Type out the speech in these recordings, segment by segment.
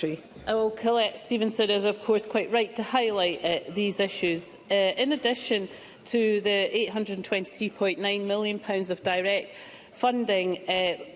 Secretary. Colette Stevenson is, of course, quite right to highlight these issues. In addition to the £823.9 million of direct funding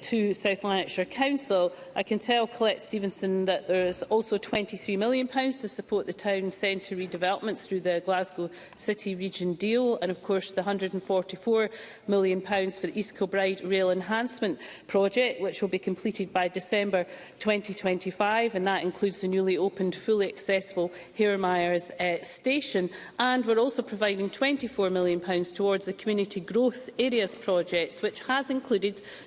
to South Lanarkshire Council, I can tell Colette Stevenson that there is also £23 million to support the town centre redevelopment through the Glasgow City Region deal, and of course the £144 million for the East Kilbride Rail Enhancement Project, which will be completed by December 2025, and that includes the newly opened fully accessible Hairmyres station. And we're also providing £24 million towards the Community Growth Areas projects, which has included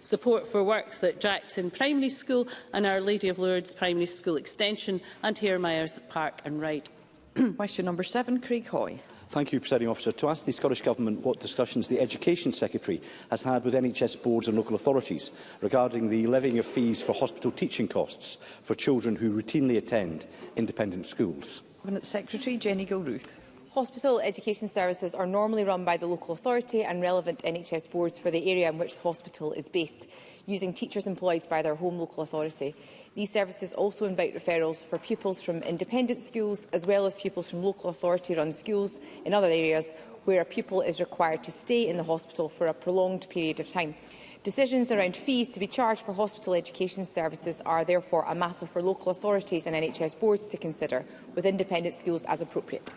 support for works at Jackton Primary School and Our Lady of Lourdes Primary School Extension and Hairmyres Park and Ride. Question number 7, Craig Hoy. Thank you, Presiding Officer. To ask the Scottish Government what discussions the Education Secretary has had with NHS boards and local authorities regarding the levying of fees for hospital teaching costs for children who routinely attend independent schools. Cabinet Secretary Jenny Gilruth. Hospital education services are normally run by the local authority and relevant NHS boards for the area in which the hospital is based, using teachers employed by their home local authority. These services also invite referrals for pupils from independent schools, as well as pupils from local authority-run schools in other areas where a pupil is required to stay in the hospital for a prolonged period of time. Decisions around fees to be charged for hospital education services are therefore a matter for local authorities and NHS boards to consider, with independent schools as appropriate.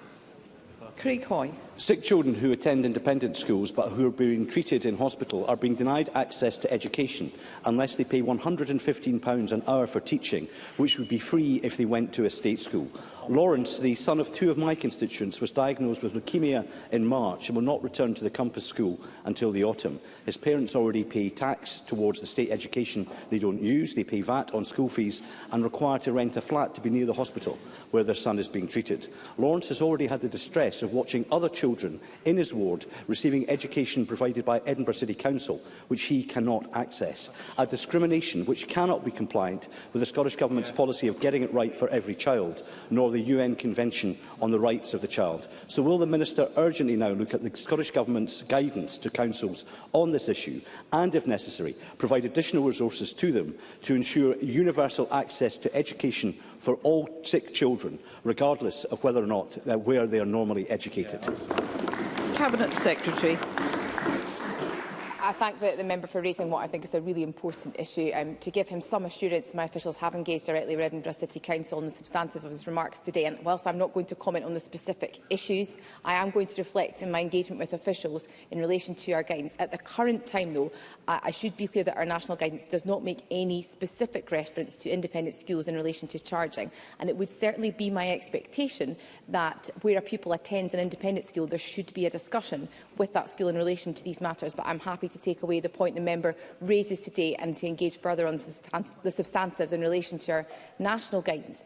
Craig Hoy. Sick children who attend independent schools but who are being treated in hospital are being denied access to education unless they pay £115 an hour for teaching, which would be free if they went to a state school. Lawrence, the son of 2 of my constituents, was diagnosed with leukaemia in March and will not return to the Compass School until the autumn. His parents already pay tax towards the state education they don't use, they pay VAT on school fees and require to rent a flat to be near the hospital where their son is being treated. Lawrence has already had the distress of watching other children in his ward receiving education provided by Edinburgh City Council, which he cannot access. A discrimination which cannot be compliant with the Scottish Government's policy of getting it right for every child, nor the UN Convention on the Rights of the Child. So will the Minister urgently now look at the Scottish Government's guidance to councils on this issue and, if necessary, provide additional resources to them to ensure universal access to education for all sick children, regardless of whether or not where they are normally educated? Cabinet Secretary. I thank the member for raising what I think is a really important issue. To give him some assurance, my officials have engaged directly with Edinburgh City Council on the substantive of his remarks today, and whilst I'm not going to comment on the specific issues, I am going to reflect in my engagement with officials in relation to our guidance. At the current time, though, I should be clear that our national guidance does not make any specific reference to independent schools in relation to charging, and it would certainly be my expectation that where a pupil attends an independent school, there should be a discussion with that school in relation to these matters, but I'm happy to take away the point the member raises today and to engage further on the substantives in relation to our national guidance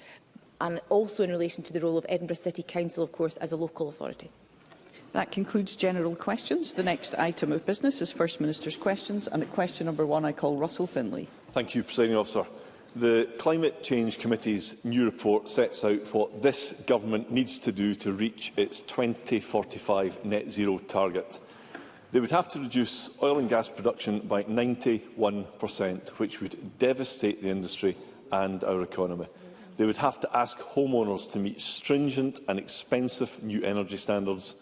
and also in relation to the role of Edinburgh City Council, of course, as a local authority. That concludes general questions. The next item of business is First Minister's questions, and at question number 1 I call Russell Finlay. Thank you, Presiding Officer. The Climate Change Committee's new report sets out what this government needs to do to reach its 2045 net zero target. They would have to reduce oil and gas production by 91%, which would devastate the industry and our economy. They would have to ask homeowners to meet stringent and expensive new energy standards.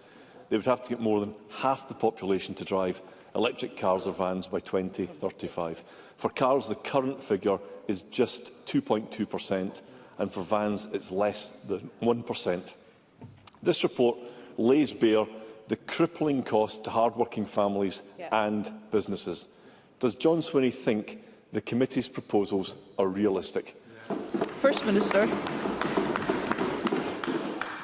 They would have to get more than half the population to drive electric cars or vans by 2035. For cars, the current figure is just 2.2%, and for vans, it's less than 1%. This report lays bare the crippling cost to hard-working families and businesses. Does John Swinney think the committee's proposals are realistic? First Minister.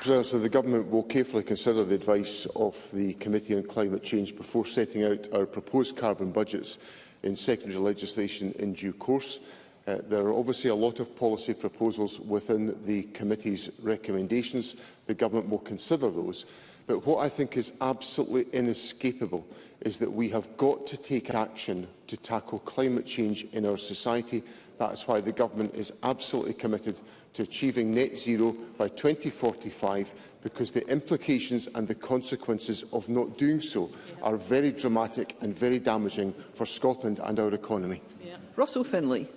President, so the Government will carefully consider the advice of the Committee on Climate Change before setting out our proposed carbon budgets in secondary legislation in due course. There are obviously a lot of policy proposals within the committee's recommendations. The Government will consider those. But what I think is absolutely inescapable is that we have got to take action to tackle climate change in our society. That is why the Government is absolutely committed to achieving net zero by 2045, because the implications and the consequences of not doing so are very dramatic and very damaging for Scotland and our economy. Russell Finlay.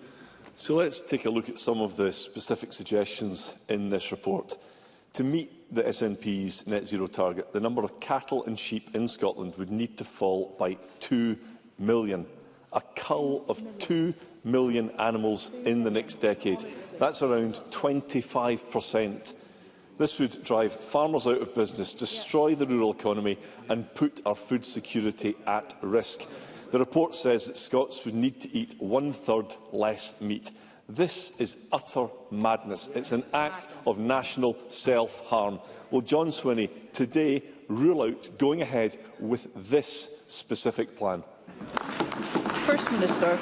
So let's take a look at some of the specific suggestions in this report. To meet the SNP's net zero target, the number of cattle and sheep in Scotland would need to fall by 2 million. A cull of 2 million animals in the next decade. That's around 25%. This would drive farmers out of business, destroy the rural economy and put our food security at risk. The report says that Scots would need to eat 1/3 less meat. This is utter madness. It's an act of national self-harm. Will John Swinney today rule out going ahead with this specific plan? First Minister.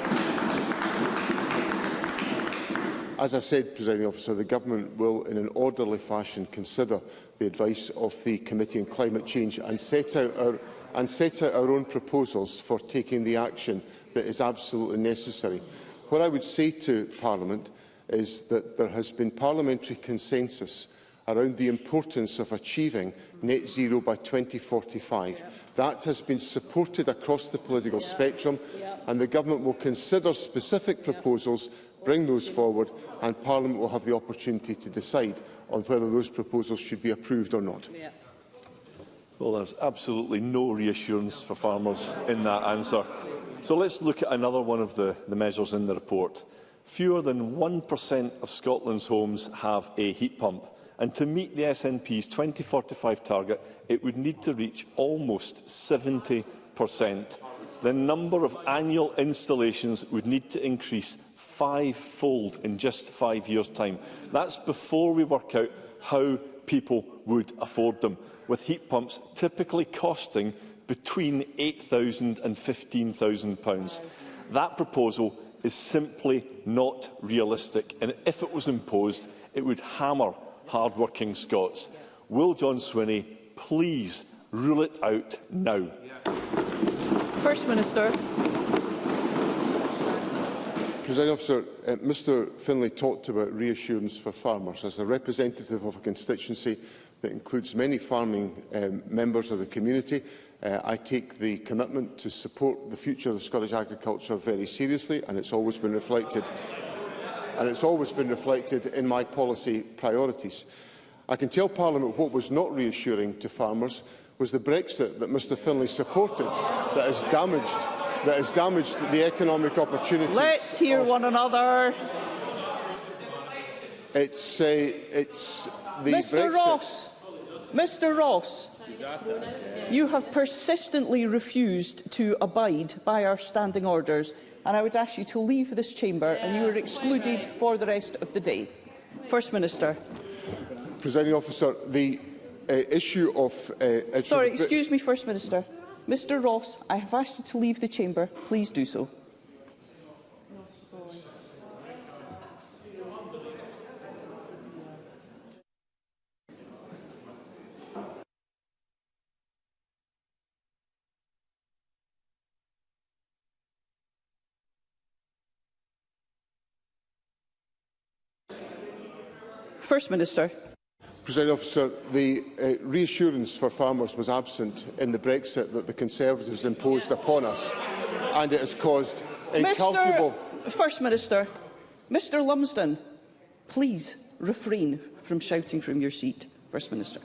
As I've said, Presiding Officer, the Government will, in an orderly fashion, consider the advice of the Committee on Climate Change and set out our own proposals for taking the action that is absolutely necessary. What I would say to Parliament is that there has been parliamentary consensus around the importance of achieving net zero by 2045. That has been supported across the political spectrum, and the Government will consider specific proposals, bring those forward, and Parliament will have the opportunity to decide on whether those proposals should be approved or not. Well, there's absolutely no reassurance for farmers in that answer. So let's look at another one of the measures in the report. Fewer than 1% of Scotland's homes have a heat pump, and to meet the SNP's 2045 target, it would need to reach almost 70%. The number of annual installations would need to increase 5-fold in just 5 years' time. That's before we work out how people would afford them, with heat pumps typically costing between £8,000 and £15,000. That proposal is simply not realistic, and if it was imposed, it would hammer hard-working Scots. Will John Swinney please rule it out now? First Minister. Presiding Officer, Mr Finlay talked about reassurance for farmers. As a representative of a constituency that includes many farming members of the community, I take the commitment to support the future of Scottish agriculture very seriously, and it's always been reflected. In my policy priorities. I can tell Parliament what was not reassuring to farmers was the Brexit that Mr Finlay supported, that has damaged the economic opportunities. Let's hear one another. It's the Mr. Brexit. Mr. Ross, you have persistently refused to abide by our standing orders, and I would ask you to leave this chamber, and you are excluded for the rest of the day. First Minister. Presiding Officer, the issue of... Sorry, excuse me, First Minister. Mr. Ross, I have asked you to leave the chamber. Please do so. First Minister. Presiding Officer, the reassurance for farmers was absent in the Brexit that the Conservatives imposed upon us, and it has caused incalculable... First Minister, Mr Lumsden, please refrain from shouting from your seat. First Minister.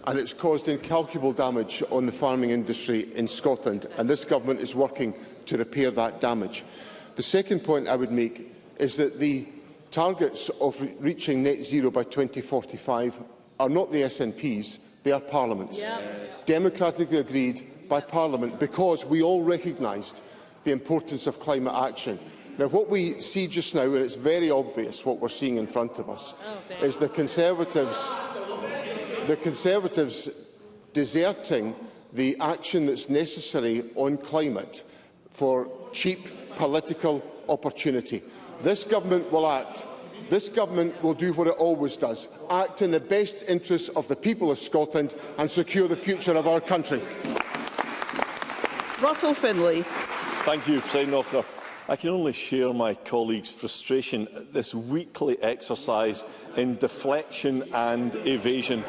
And it's caused incalculable damage on the farming industry in Scotland, and this Government is working to repair that damage. The second point I would make is that the targets of reaching net zero by 2045 are not the SNP's, they are Parliament's. Democratically agreed by Parliament because we all recognised the importance of climate action. Now, what we see just now, and it's very obvious what we're seeing in front of us, is the Conservatives deserting the action that's necessary on climate for cheap political opportunity. This Government will act. This Government will do what it always does, act in the best interests of the people of Scotland and secure the future of our country. Russell Finlay. Thank you, Presiding Officer. I can only share my colleagues' frustration at this weekly exercise in deflection and evasion.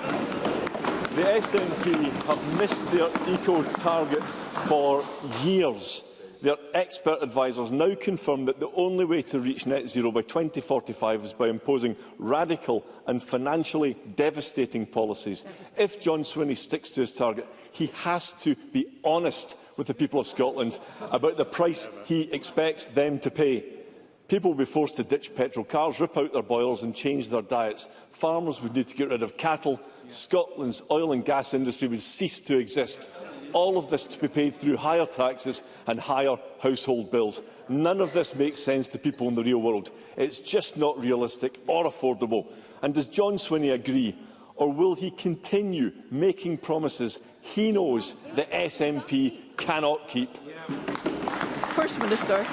The SNP have missed their eco targets for years. their expert advisers now confirm that the only way to reach net zero by 2045 is by imposing radical and financially devastating policies. If John Swinney sticks to his target, he has to be honest with the people of Scotland about the price he expects them to pay. People will be forced to ditch petrol cars, rip out their boilers and change their diets. Farmers would need to get rid of cattle. Scotland's oil and gas industry would cease to exist. All of this to be paid through higher taxes and higher household bills. None of this makes sense to people in the real world. It's just not realistic or affordable. And does John Swinney agree? Or will he continue making promises he knows the SNP cannot keep? First Minister.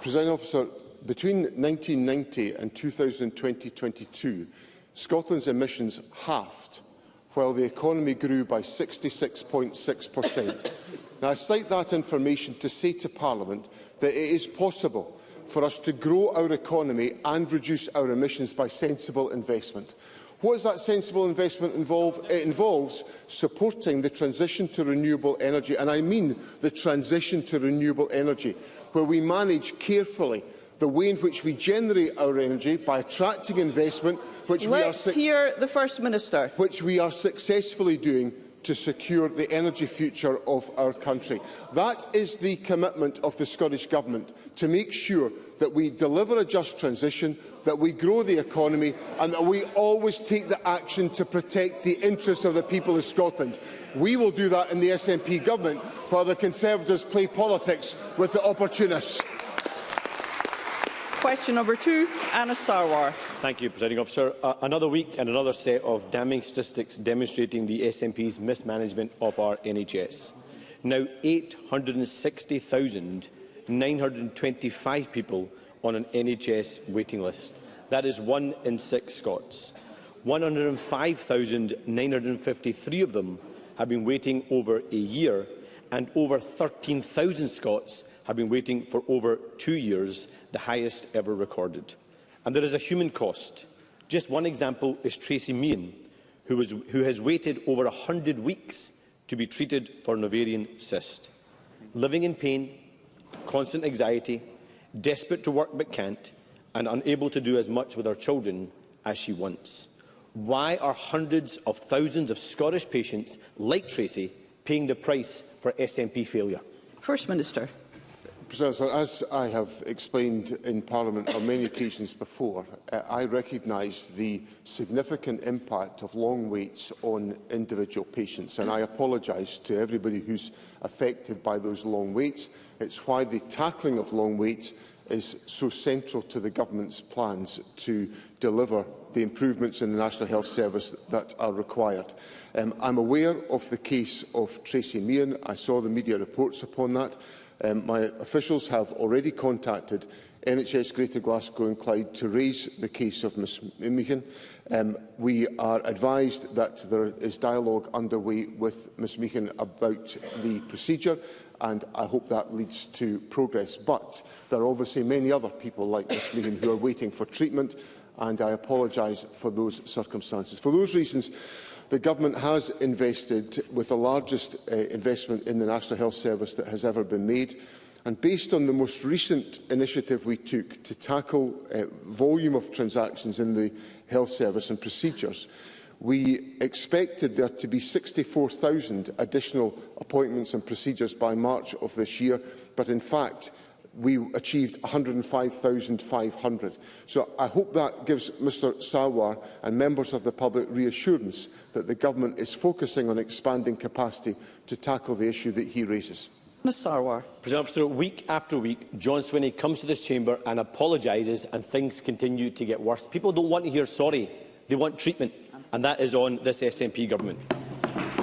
Presiding Officer, between 1990 and 2022, Scotland's emissions halved, while the economy grew by 66.6%. Now, I cite that information to say to Parliament that it is possible for us to grow our economy and reduce our emissions by sensible investment. What does that sensible investment involve? It involves supporting the transition to renewable energy, and I mean the transition to renewable energy, where we manage carefully the way in which we generate our energy by attracting investment, which hear the First Minister. Which we are successfully doing to secure the energy future of our country. That is the commitment of the Scottish Government, to make sure that we deliver a just transition, that we grow the economy and that we always take the action to protect the interests of the people of Scotland. We will do that in the SNP Government, while the Conservatives play politics with the opportunists. Question number 2, Anna Sarwar. Thank you, Presiding Officer. Another week and another set of damning statistics demonstrating the SNP's mismanagement of our NHS. Now 860,925 people on an NHS waiting list. That is 1 in 6 Scots. 105,953 of them have been waiting over a year, and over 13,000 Scots have been waiting for over 2 years, the highest ever recorded. And there is a human cost. Just one example is Tracy Meehan, who has waited over 100 weeks to be treated for an ovarian cyst. Living in pain, constant anxiety, desperate to work but can't, and unable to do as much with her children as she wants. Why are hundreds of thousands of Scottish patients like Tracy paying the price for SNP failure? First Minister. President, as I have explained in Parliament on many occasions before, I recognise the significant impact of long waits on individual patients, and I apologise to everybody who's affected by those long waits. It's why the tackling of long waits is so central to the Government's plans to deliver the improvements in the National Health Service that are required. I'm aware of the case of Tracy Meehan. I saw the media reports upon that. My officials have already contacted NHS Greater Glasgow and Clyde to raise the case of Ms Meehan. We are advised that there is dialogue underway with Ms Meehan about the procedure, and I hope that leads to progress. But there are obviously many other people like Ms Meehan who are waiting for treatment, and I apologise for those circumstances. For those reasons, the Government has invested with the largest investment in the National Health Service that has ever been made. And based on the most recent initiative we took to tackle volume of transactions in the health service and procedures, we expected there to be 64,000 additional appointments and procedures by March of this year, but in fact we achieved 105,500. So I hope that gives Mr Sarwar and members of the public reassurance that the Government is focusing on expanding capacity to tackle the issue that he raises. Ms Sarwar. President Officer, week after week, John Swinney comes to this chamber and apologises, and things continue to get worse. People don't want to hear sorry. They want treatment, and that is on this SNP Government.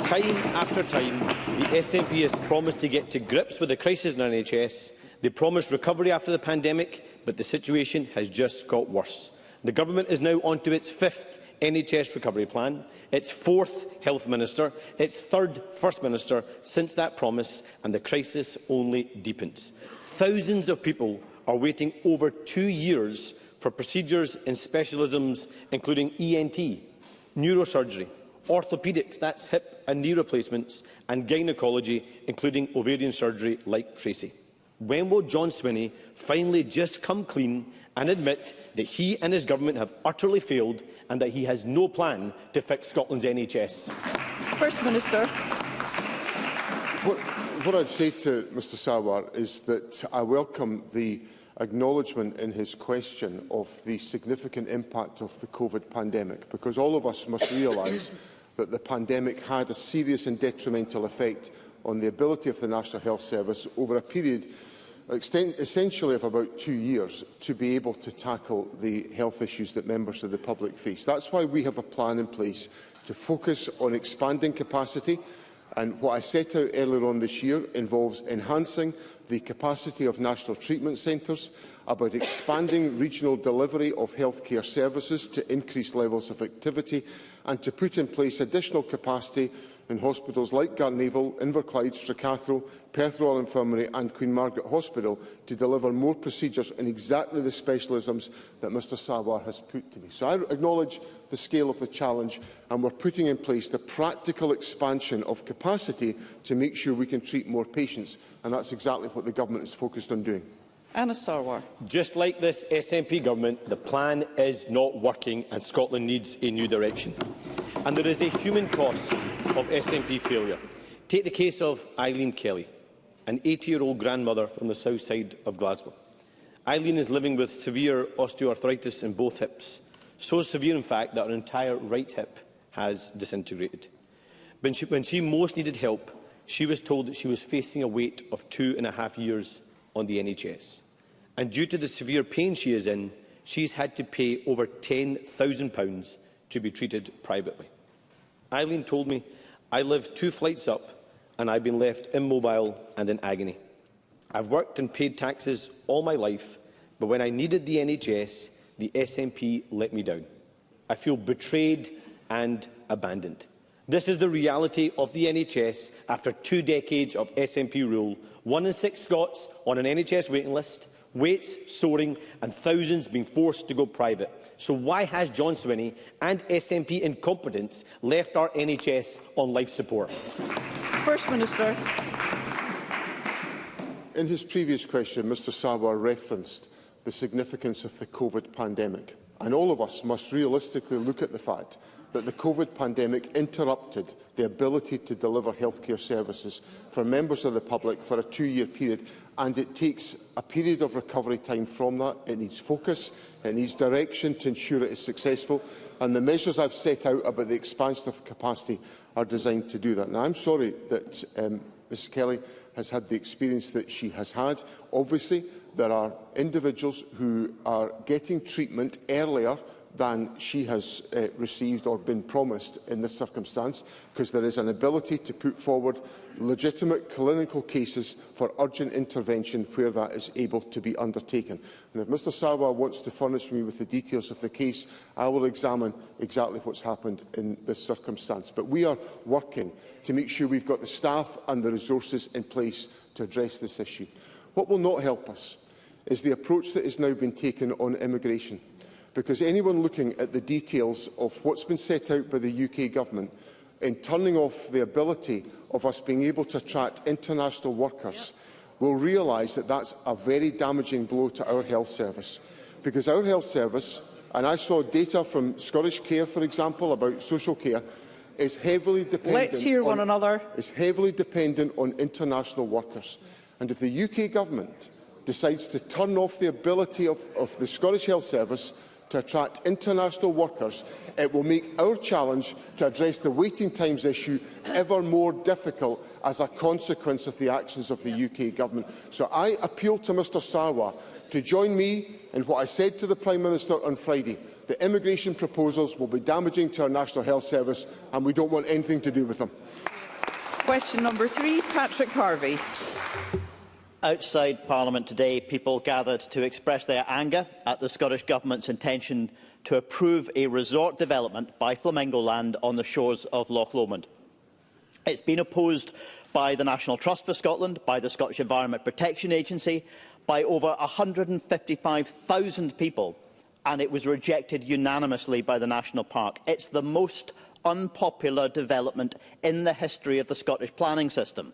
Time after time, the SNP has promised to get to grips with the crisis in our NHS. They promised recovery after the pandemic, but the situation has just got worse. The Government is now on to its 5th NHS recovery plan, its 4th Health Minister, its 3rd First Minister since that promise, and the crisis only deepens. Thousands of people are waiting over 2 years for procedures in specialisms including ENT, neurosurgery, orthopaedics, that's hip and knee replacements, and gynaecology, including ovarian surgery like Tracy? When will John Swinney finally just come clean and admit that he and his government have utterly failed and that he has no plan to fix Scotland's NHS? First Minister. What I'd say to Mr Sarwar is that I welcome the acknowledgement in his question of the significant impact of the COVID pandemic, because all of us must realise that the pandemic had a serious and detrimental effect on the ability of the National Health Service over a period essentially of about 2 years to be able to tackle the health issues that members of the public face. That's why we have a plan in place to focus on expanding capacity, and what I set out earlier on this year involves enhancing the capacity of national treatment centres, about expanding regional delivery of healthcare services to increase levels of activity, and to put in place additional capacity in hospitals like Gartnavel, Inverclyde, Stracathro, Perth Royal Infirmary and Queen Margaret Hospital to deliver more procedures in exactly the specialisms that Mr Sarwar has put to me. So I acknowledge the scale of the challenge, and we're putting in place the practical expansion of capacity to make sure we can treat more patients, and that's exactly what the government is focused on doing. Anna Sarwar. Just like this SNP government, the plan is not working and Scotland needs a new direction. And there is a human cost of SNP failure. Take the case of Eileen Kelly, an 80-year-old grandmother from the south side of Glasgow. Eileen is living with severe osteoarthritis in both hips, so severe in fact that her entire right hip has disintegrated. When she most needed help, she was told that she was facing a wait of 2.5 years on the NHS. And due to the severe pain she is in, she's had to pay over £10,000 to be treated privately. Eileen told me, "I live 2 flights up and I've been left immobile and in agony. I've worked and paid taxes all my life, but when I needed the NHS, the SNP let me down. I feel betrayed and abandoned." This is the reality of the NHS after 2 decades of SNP rule. 1 in 6 Scots on an NHS waiting list, waits soaring and thousands being forced to go private. So why has John Swinney and SNP incompetence left our NHS on life support? First Minister. In his previous question, Mr Sarwar referenced the significance of the COVID pandemic, and all of us must realistically look at the fact that the COVID pandemic interrupted the ability to deliver healthcare services for members of the public for a 2-year period, and it takes a period of recovery time from that. It needs focus, it needs direction to ensure it is successful, and the measures I've set out about the expansion of capacity are designed to do that. Now, I'm sorry that Ms Kelly has had the experience that she has had. Obviously, there are individuals who are getting treatment earlier than she has received or been promised in this circumstance, because there is an ability to put forward legitimate clinical cases for urgent intervention where that is able to be undertaken. And if Mr Sarwar wants to furnish me with the details of the case, I will examine exactly what's happened in this circumstance. But we are working to make sure we've got the staff and the resources in place to address this issue. What will not help us is the approach that has now been taken on immigration, because anyone looking at the details of what's been set out by the UK Government in turning off the ability of us being able to attract international workers will realise that that's a very damaging blow to our health service. Because our health service, and I saw data from Scottish Care, for example, about social care, is heavily dependent Let's hear one another. Is heavily dependent on international workers. And if the UK Government decides to turn off the ability of the Scottish Health Service to attract international workers, it will make our challenge to address the waiting times issue ever more difficult as a consequence of the actions of the UK Government. So I appeal to Mr Sarwar to join me in what I said to the Prime Minister on Friday. The immigration proposals will be damaging to our National Health Service, and we don't want anything to do with them. Question number 3, Patrick Harvey. Outside Parliament today, people gathered to express their anger at the Scottish Government's intention to approve a resort development by Flamingo Land on the shores of Loch Lomond. It's been opposed by the National Trust for Scotland, by the Scottish Environment Protection Agency, by over 155,000 people, and it was rejected unanimously by the National Park. It's the most unpopular development in the history of the Scottish planning system.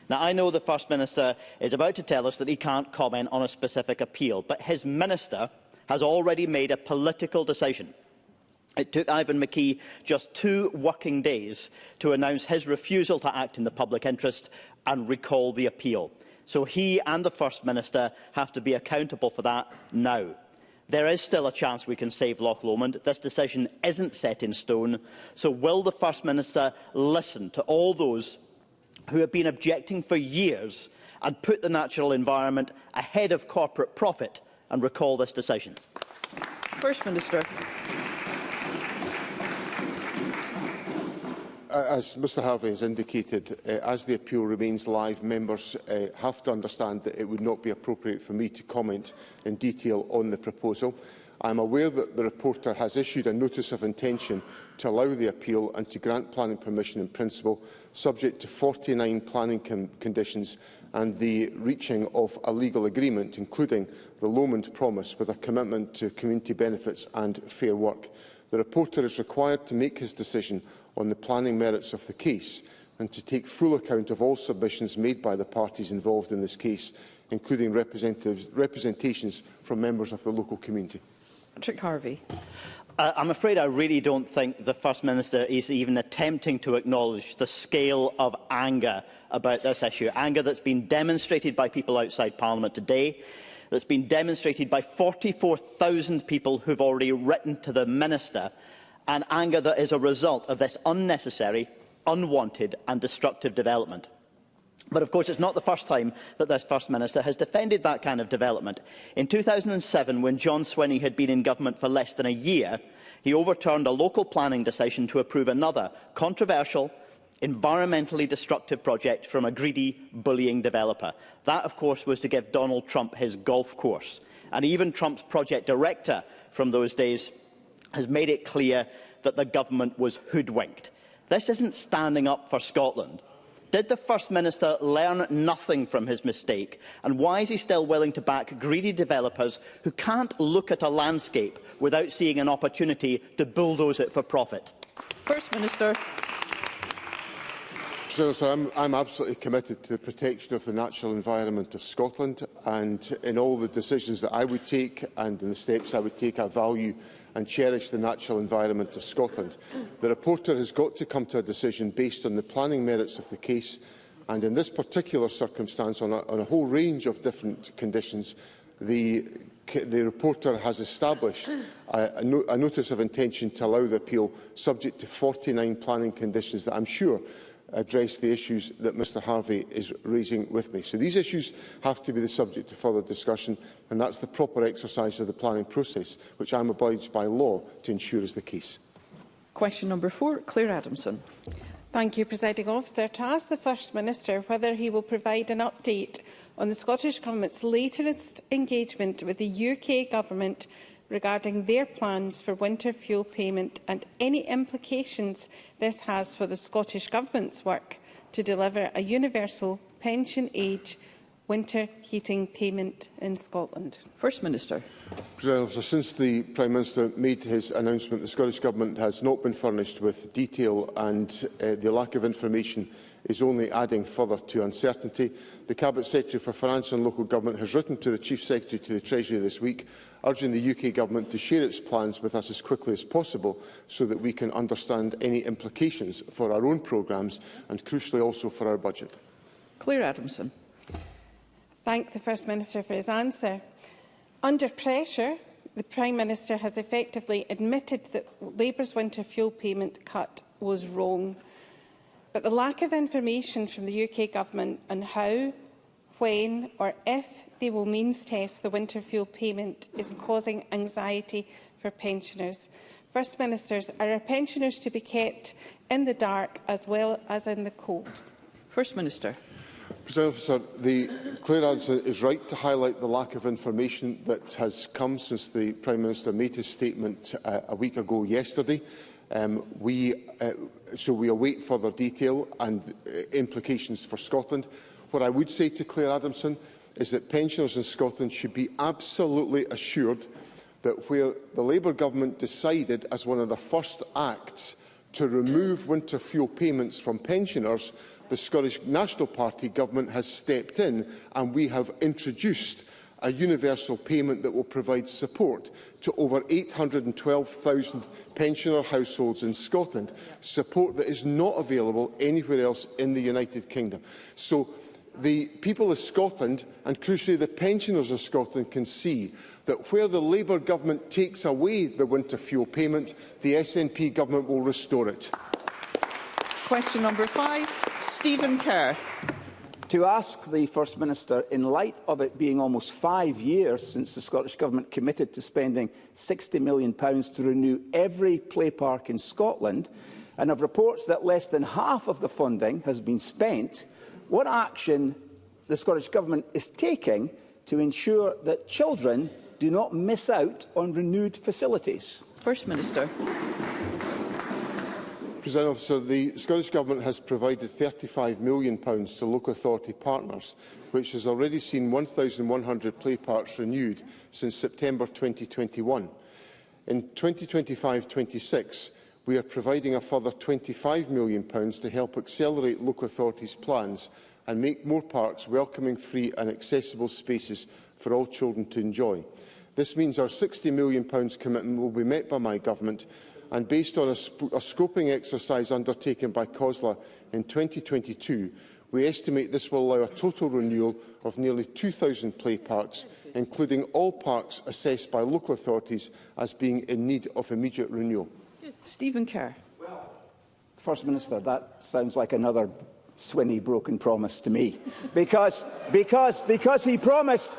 Now, I know the First Minister is about to tell us that he can't comment on a specific appeal, but his Minister has already made a political decision. It took Ivan McKee just 2 working days to announce his refusal to act in the public interest and recall the appeal. So he and the First Minister have to be accountable for that now. There is still a chance we can save Loch Lomond. This decision isn't set in stone. So will the First Minister listen to all those who have been objecting for years and put the natural environment ahead of corporate profit and recall this decision? First Minister. As Mr Harvey has indicated, as the appeal remains live, members have to understand that it would not be appropriate for me to comment in detail on the proposal. I am aware that the reporter has issued a notice of intention to allow the appeal and to grant planning permission in principle, subject to 49 planning conditions and the reaching of a legal agreement, including the Lomond Promise, with a commitment to community benefits and fair work. The reporter is required to make his decision on the planning merits of the case and to take full account of all submissions made by the parties involved in this case, including representations from members of the local community. Patrick Harvey. I'm afraid I really don't think the First Minister is even attempting to acknowledge the scale of anger about this issue. Anger that's been demonstrated by people outside Parliament today, that's been demonstrated by 44,000 people who have already written to the Minister, and anger that is a result of this unnecessary, unwanted and destructive development. But of course, it's not the first time that this First Minister has defended that kind of development. In 2007, when John Swinney had been in government for less than a year, he overturned a local planning decision to approve another controversial, environmentally destructive project from a greedy, bullying developer. That, of course, was to give Donald Trump his golf course. And even Trump's project director from those days has made it clear that the government was hoodwinked. This isn't standing up for Scotland. Did the First Minister learn nothing from his mistake? And why is he still willing to back greedy developers who can't look at a landscape without seeing an opportunity to bulldoze it for profit? First Minister. I'm absolutely committed to the protection of the natural environment of Scotland, and in all the decisions that I would take and in the steps I would take, I value and cherish the natural environment of Scotland. The reporter has got to come to a decision based on the planning merits of the case, and in this particular circumstance, on a whole range of different conditions, the reporter has established a notice of intention to allow the appeal, subject to 49 planning conditions that I'm sure address the issues that Mr Harvey is raising with me. So these issues have to be the subject of further discussion, and that's the proper exercise of the planning process, which I am obliged by law to ensure is the case. Question number 4, Claire Adamson. Thank you, Presiding Officer. To ask the First Minister whether he will provide an update on the Scottish Government's latest engagement with the UK Government regarding their plans for winter fuel payment and any implications this has for the Scottish Government's work to deliver a universal pension age winter heating payment in Scotland. First Minister. Since the Prime Minister made his announcement, the Scottish Government has not been furnished with detail, and the lack of information is only adding further to uncertainty. The Cabinet Secretary for Finance and Local Government has written to the Chief Secretary to the Treasury this week, urging the UK Government to share its plans with us as quickly as possible so that we can understand any implications for our own programmes and, crucially, also for our budget. Claire Adamson. Thank the First Minister for his answer. Under pressure, the Prime Minister has effectively admitted that Labour's winter fuel payment cut was wrong. But the lack of information from the UK Government on how, when or if they will means test the winter fuel payment is causing anxiety for pensioners. First Ministers, are our pensioners to be kept in the dark as well as in the cold? First Minister. President Officer, Claire Adamson is right to highlight the lack of information that has come since the Prime Minister made his statement a week ago yesterday. So we await further detail and implications for Scotland. What I would say to Claire Adamson is that pensioners in Scotland should be absolutely assured that where the Labour Government decided as one of their first acts to remove winter fuel payments from pensioners, the Scottish National Party government has stepped in and we have introduced a universal payment that will provide support to over 812,000 pensioner households in Scotland, support that is not available anywhere else in the United Kingdom. So the people of Scotland, and crucially the pensioners of Scotland, can see that where the Labour government takes away the winter fuel payment, the SNP government will restore it. Question number 5, Stephen Kerr. To ask the First Minister, in light of it being almost 5 years since the Scottish Government committed to spending £60 million to renew every play park in Scotland, and of reports that less than half of the funding has been spent, what action the Scottish Government is taking to ensure that children do not miss out on renewed facilities? First Minister. President Officer, the Scottish Government has provided £35 million to local authority partners, which has already seen 1,100 play parks renewed since September 2021. In 2025-26, we are providing a further £25 million to help accelerate local authorities' plans and make more parks welcoming, free and accessible spaces for all children to enjoy. This means our £60 million commitment will be met by my government, and based on a scoping exercise undertaken by COSLA in 2022, we estimate this will allow a total renewal of nearly 2,000 play parks, including all parks assessed by local authorities as being in need of immediate renewal. Stephen Kerr. First Minister, that sounds like another Swinney broken promise to me, because he promised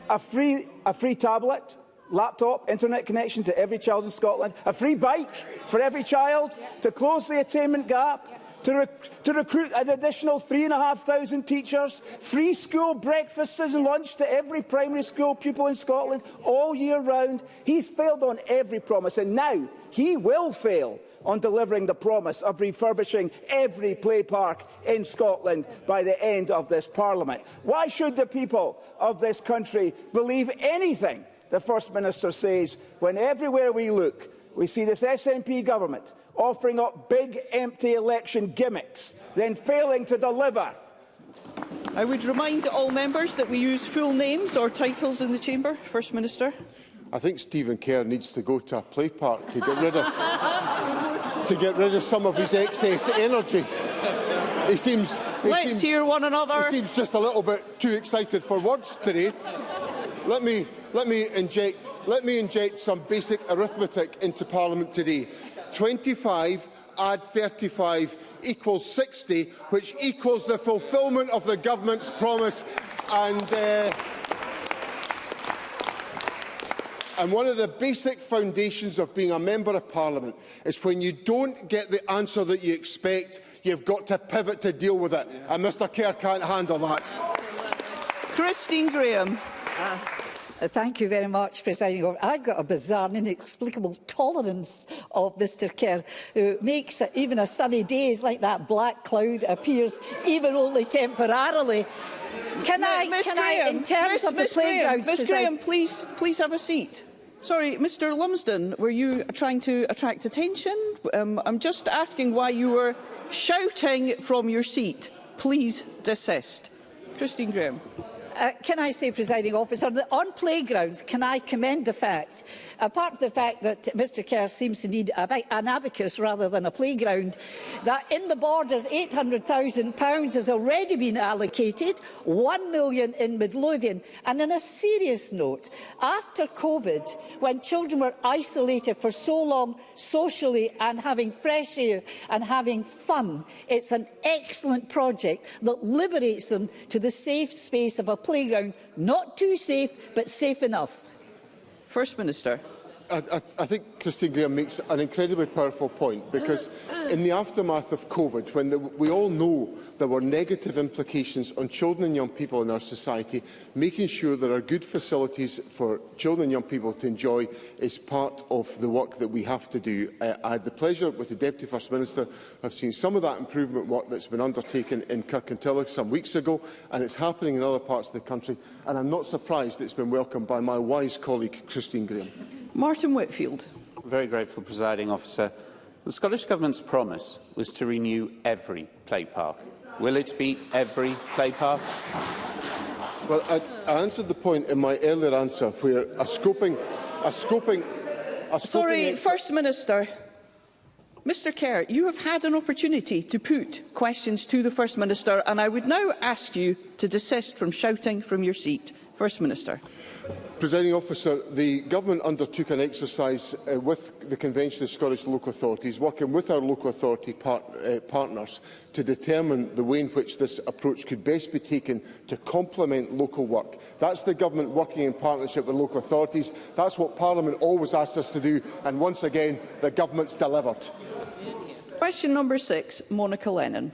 a free tablet, laptop, internet connection to every child in Scotland, a free bike for every child, to close the attainment gap, to recruit an additional 3,500 teachers, free school breakfasts and lunch to every primary school pupil in Scotland all year round. He's failed on every promise, and now he will fail on delivering the promise of refurbishing every play park in Scotland by the end of this Parliament. Why should the people of this country believe anything the First Minister says when everywhere we look we see this SNP government offering up big empty election gimmicks, then failing to deliver? I would remind all members that we use full names or titles in the chamber. First Minister. I think Stephen Kerr needs to go to a play park to get rid of some of his excess energy. Let's hear one another. He seems just a little bit too excited for words today. Let me inject some basic arithmetic into Parliament today. 25 add 35 equals 60, which equals the fulfilment of the government's promise. And one of the basic foundations of being a member of Parliament is when you don't get the answer that you expect, you've got to pivot to deal with it. And Mr Kerr can't handle that. Christine Graham. Thank you very much, Presiding Officer. I've got a bizarre and inexplicable tolerance of Mr Kerr, who makes even a sunny day like that black cloud appears, even only temporarily. Can I, in terms of the playgrounds... Ms Graham, please have a seat. Sorry, Mr Lumsden, were you trying to attract attention? I'm just asking why you were shouting from your seat. Please desist. Christine Graham. Can I say, Presiding Officer, that on playgrounds, can I commend the fact, apart from the fact that Mr Kerr seems to need an abacus rather than a playground, that in the borders £800,000 has already been allocated, £1 million in Midlothian. And on a serious note, after COVID, when children were isolated for so long socially and having fresh air and having fun, it's an excellent project that liberates them to the safe space of a playground, not too safe, but safe enough. First Minister. I think Christine Graham makes an incredibly powerful point, because in the aftermath of COVID, when we all know there were negative implications on children and young people in our society, making sure there are good facilities for children and young people to enjoy is part of the work that we have to do. I had the pleasure, with the Deputy First Minister, of seeing some of that improvement work that's been undertaken in Kirkintilloch some weeks ago, and it's happening in other parts of the country, and I'm not surprised it's been welcomed by my wise colleague Christine Graham. Martin Whitfield. Very grateful, Presiding Officer. The Scottish Government's promise was to renew every play park. Will it be every play park? Well, I answered the point in my earlier answer where a scoping Sorry, First Minister. Mr Kerr, you have had an opportunity to put questions to the First Minister, and I would now ask you to desist from shouting from your seat. First Minister. Presiding Officer, the Government undertook an exercise with the Convention of Scottish Local Authorities, working with our local authority partners to determine the way in which this approach could best be taken to complement local work. That's the Government working in partnership with local authorities. That's what Parliament always asked us to do, and once again, the Government's delivered. Question number 6, Monica Lennon.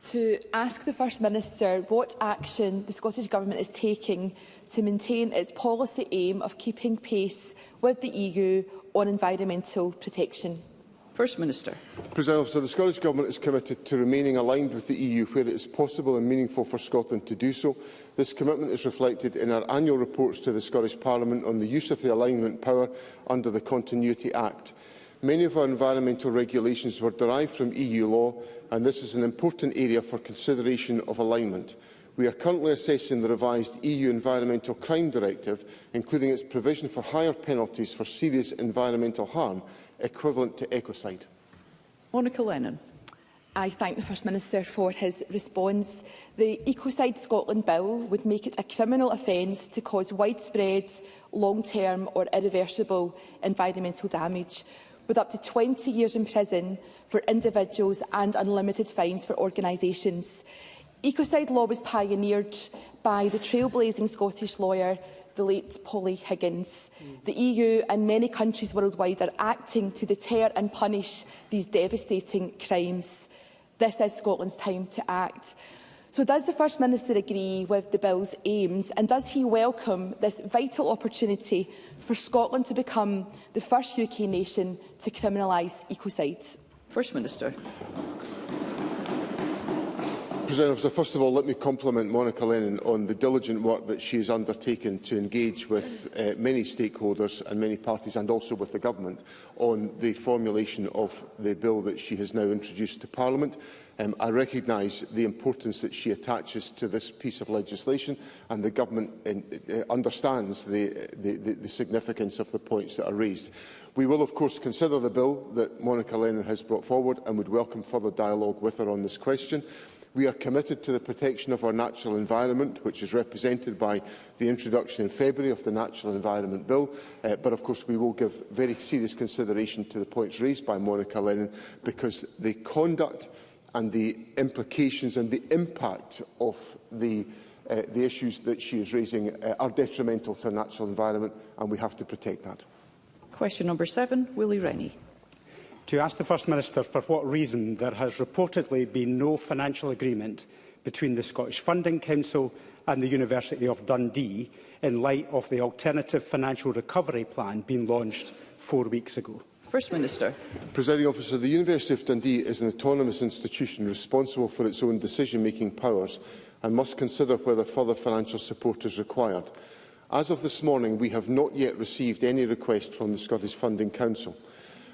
To ask the First Minister what action the Scottish Government is taking to maintain its policy aim of keeping pace with the EU on environmental protection. First Minister. President Officer, the Scottish Government is committed to remaining aligned with the EU where it is possible and meaningful for Scotland to do so. This commitment is reflected in our annual reports to the Scottish Parliament on the use of the alignment power under the Continuity Act. Many of our environmental regulations were derived from EU law, and this is an important area for consideration of alignment. We are currently assessing the revised EU Environmental Crime Directive, including its provision for higher penalties for serious environmental harm, equivalent to ecocide. Monica Lennon. I thank the First Minister for his response. The Ecocide Scotland Bill would make it a criminal offence to cause widespread, long-term or irreversible environmental damage, with up to 20 years in prison for individuals and unlimited fines for organisations. Ecocide law was pioneered by the trailblazing Scottish lawyer, the late Polly Higgins. The EU and many countries worldwide are acting to deter and punish these devastating crimes. This is Scotland's time to act. So does the First Minister agree with the bill's aims, and does he welcome this vital opportunity for Scotland to become the first UK nation to criminalise ecocide? First Minister. President Officer, first of all, let me compliment Monica Lennon on the diligent work that she has undertaken to engage with many stakeholders and many parties, and also with the Government, on the formulation of the bill that she has now introduced to Parliament. I recognise the importance that she attaches to this piece of legislation, and the Government understands the significance of the points that are raised. We will, of course, consider the bill that Monica Lennon has brought forward and would welcome further dialogue with her on this question. We are committed to the protection of our natural environment, which is represented by the introduction in February of the Natural Environment Bill. But, of course, we will give very serious consideration to the points raised by Monica Lennon, because the conduct and the implications and the impact of the issues that she is raising are detrimental to our natural environment, and we have to protect that. Question number 7, Willie Rennie. To ask the First Minister for what reason there has reportedly been no financial agreement between the Scottish Funding Council and the University of Dundee in light of the alternative financial recovery plan being launched 4 weeks ago. First Minister. Presiding Officer, the University of Dundee is an autonomous institution responsible for its own decision-making powers and must consider whether further financial support is required. As of this morning, we have not yet received any request from the Scottish Funding Council.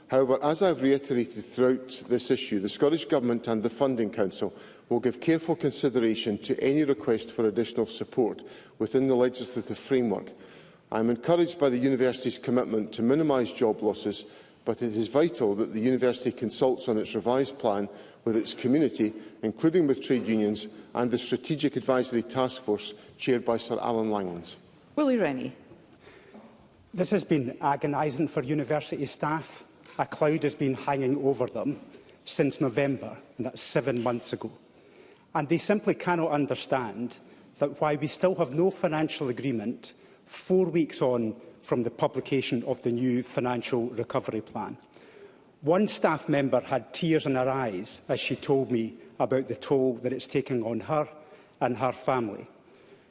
However, as I have reiterated throughout this issue, the Scottish Government and the Funding Council will give careful consideration to any request for additional support within the legislative framework. I am encouraged by the University's commitment to minimise job losses, but it is vital that the University consults on its revised plan with its community, including with trade unions and the Strategic Advisory Task Force chaired by Sir Alan Langlands. Willie Rennie. This has been agonising for university staff. A cloud has been hanging over them since November, and that's 7 months ago. And they simply cannot understand that while we still have no financial agreement 4 weeks on from the publication of the new financial recovery plan. One staff member had tears in her eyes as she told me about the toll that it's taking on her and her family.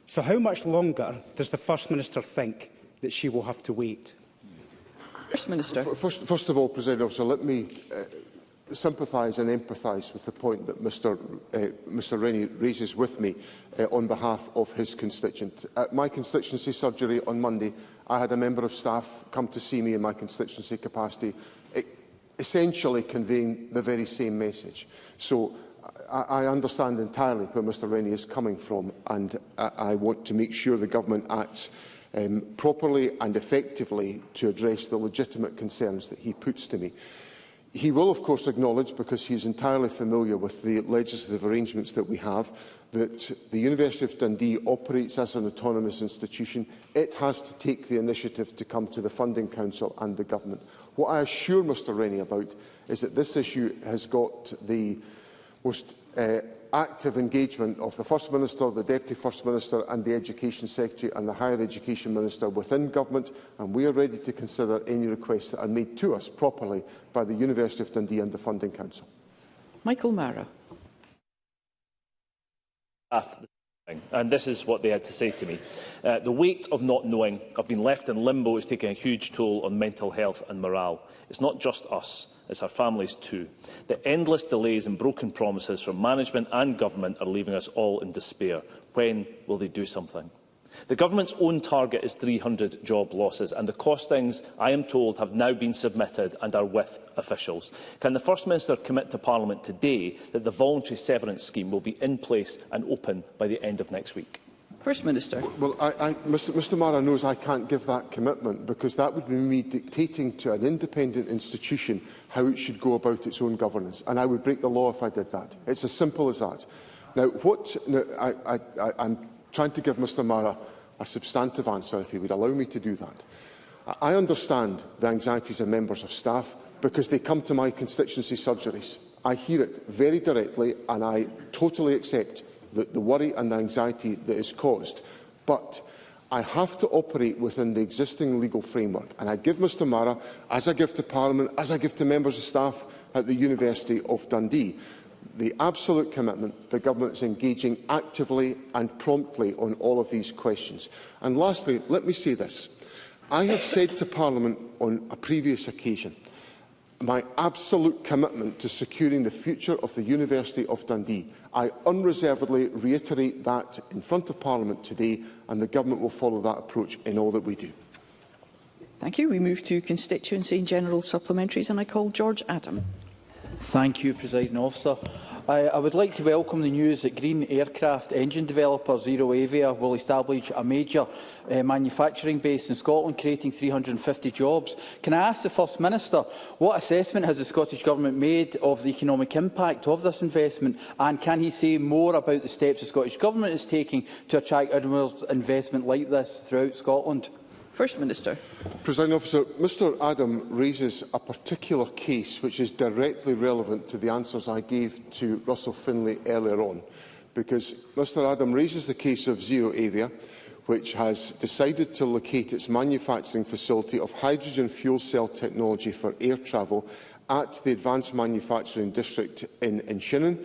So how much longer does the First Minister think that she will have to wait? First Minister. First of all, President Officer, let me sympathise and empathise with the point that Mr Rennie raises with me on behalf of his constituent. At my constituency surgery on Monday, I had a member of staff come to see me in my constituency capacity, essentially conveying the very same message. So I understand entirely where Mr Rennie is coming from, and I want to make sure the government acts properly and effectively to address the legitimate concerns that he puts to me. He will, of course, acknowledge, because he is entirely familiar with the legislative arrangements that we have, that the University of Dundee operates as an autonomous institution. It has to take the initiative to come to the Funding Council and the Government. What I assure Mr Rennie about is that this issue has got the most active engagement of the First Minister, the Deputy First Minister and the Education Secretary and the Higher Education Minister within Government, and we are ready to consider any requests that are made to us properly by the University of Dundee and the Funding Council. Michael Mara. And this is what they had to say to me. The weight of not knowing, of being left in limbo, is taking a huge toll on mental health and morale. It's not just us. It's our families too. The endless delays and broken promises from management and government are leaving us all in despair. When will they do something? The government's own target is 300 job losses, and the costings, I am told, have now been submitted and are with officials. Can the First Minister commit to Parliament today that the voluntary severance scheme will be in place and open by the end of next week? First Minister. Well, Mr Mara knows I can't give that commitment, because that would be me dictating to an independent institution how it should go about its own governance, and I would break the law if I did that. It's as simple as that. Now, I'm trying to give Mr Mara a substantive answer, if he would allow me to do that. I understand the anxieties of members of staff, because they come to my constituency surgeries. I hear it very directly, and I totally accept the worry and the anxiety that is caused. But I have to operate within the existing legal framework, and I give Mr Mara, as I give to Parliament, as I give to members of staff at the University of Dundee, the absolute commitment the Government is engaging actively and promptly on all of these questions. And lastly, let me say this. I have said to Parliament on a previous occasion my absolute commitment to securing the future of the University of Dundee. I unreservedly reiterate that in front of Parliament today, and the Government will follow that approach in all that we do. Thank you. We move to constituency and general supplementaries, and I call George Adam. Thank you, Presiding Officer. I would like to welcome the news that green aircraft engine developer Zero Avia will establish a major manufacturing base in Scotland, creating 350 jobs. Can I ask the First Minister, what assessment has the Scottish Government made of the economic impact of this investment, and can he say more about the steps the Scottish Government is taking to attract inward investment like this throughout Scotland? First Minister. Presiding Officer, Mr Adam raises a particular case which is directly relevant to the answers I gave to Russell Finlay earlier on, because Mr Adam raises the case of Zero Avia, which has decided to locate its manufacturing facility of hydrogen fuel cell technology for air travel at the Advanced Manufacturing District in Shinnon.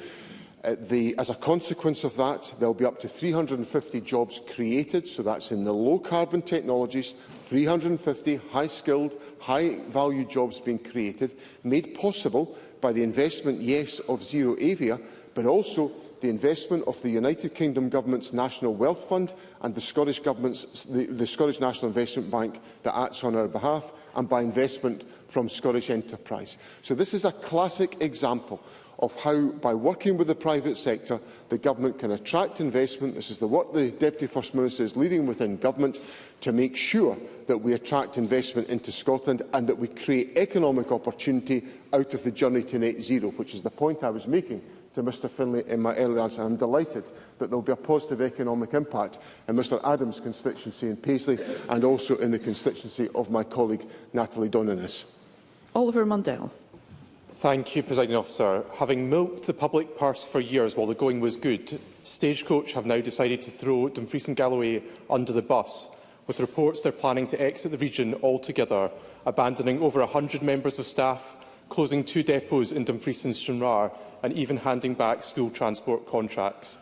As a consequence of that, there will be up to 350 jobs created, so that's in the low-carbon technologies, 350 high-skilled, high-value jobs being created, made possible by the investment, yes, of Zero Avia, but also the investment of the United Kingdom Government's National Wealth Fund and the Scottish Government's the Scottish National Investment Bank that acts on our behalf, and by investment from Scottish enterprise. So this is a classic example of how, by working with the private sector, the Government can attract investment. This is the work the Deputy First Minister is leading within Government to make sure that we attract investment into Scotland and that we create economic opportunity out of the journey to net zero, which is the point I was making to Mr Finlay in my earlier answer. I am delighted that there will be a positive economic impact in Mr Adams' constituency in Paisley and also in the constituency of my colleague Natalie Donanis. Oliver Mundell. Thank you, Presiding Officer. Having milked the public purse for years while the going was good, Stagecoach have now decided to throw Dumfries and Galloway under the bus, with reports they are planning to exit the region altogether, abandoning over 100 members of staff, closing 2 depots in Dumfries and Stranraer, and even handing back school transport contracts.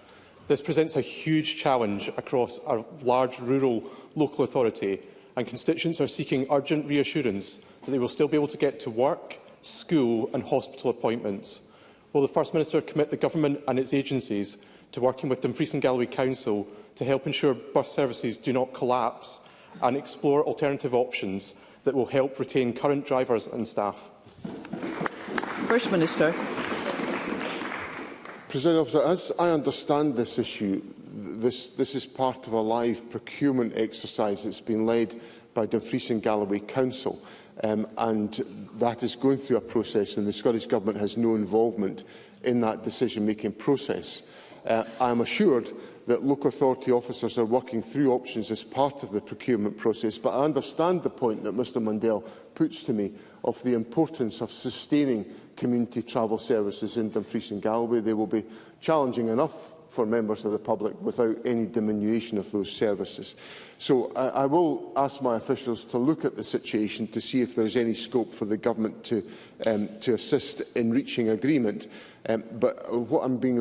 This presents a huge challenge across a large rural local authority, and constituents are seeking urgent reassurance that they will still be able to get to work, school and hospital appointments. Will the First Minister commit the Government and its agencies to working with Dumfries and Galloway Council to help ensure bus services do not collapse and explore alternative options that will help retain current drivers and staff? First Minister. Presiding Officer, as I understand this issue, this is part of a live procurement exercise that's been led by Dumfries and Galloway Council, and that is going through a process, and the Scottish Government has no involvement in that decision-making process. I am assured that local authority officers are working through options as part of the procurement process, but I understand the point that Mr Mundell puts to me of the importance of sustaining community travel services in Dumfries and Galloway. They will be challenging enough for members of the public without any diminution of those services. So I will ask my officials to look at the situation to see if there is any scope for the Government to assist in reaching agreement. But what I'm being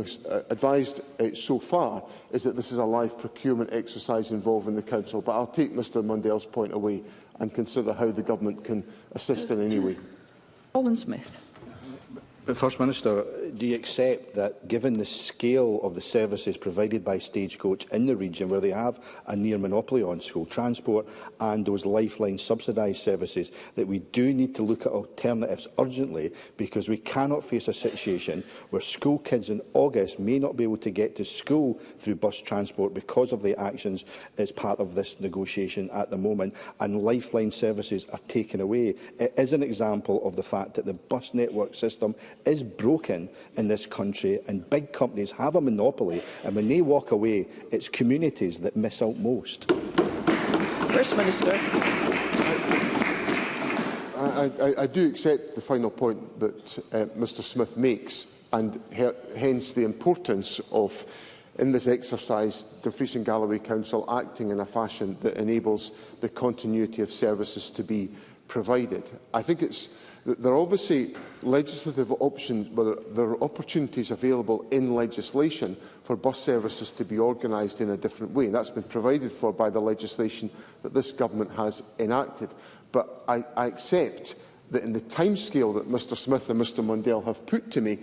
advised so far is that this is a live procurement exercise involving the Council. But I'll take Mr Mundell's point away and consider how the Government can assist in any way. Colin Smith. First Minister, do you accept that, given the scale of the services provided by Stagecoach in the region, where they have a near monopoly on school transport and those lifeline subsidised services, that we do need to look at alternatives urgently, because we cannot face a situation where school kids in August may not be able to get to school through bus transport because of the actions as part of this negotiation at the moment, and lifeline services are taken away? It is an example of the fact that the bus network system is broken in this country, and big companies have a monopoly, and when they walk away, it's communities that miss out most. First Minister. I do accept the final point that Mr Smith makes, and hence the importance of, in this exercise, Dumfries and Galloway Council acting in a fashion that enables the continuity of services to be provided. I think there are obviously legislative options, but there are opportunities available in legislation for bus services to be organised in a different way. That's been provided for by the legislation that this Government has enacted. But I accept that in the timescale that Mr Smith and Mr Mundell have put to me,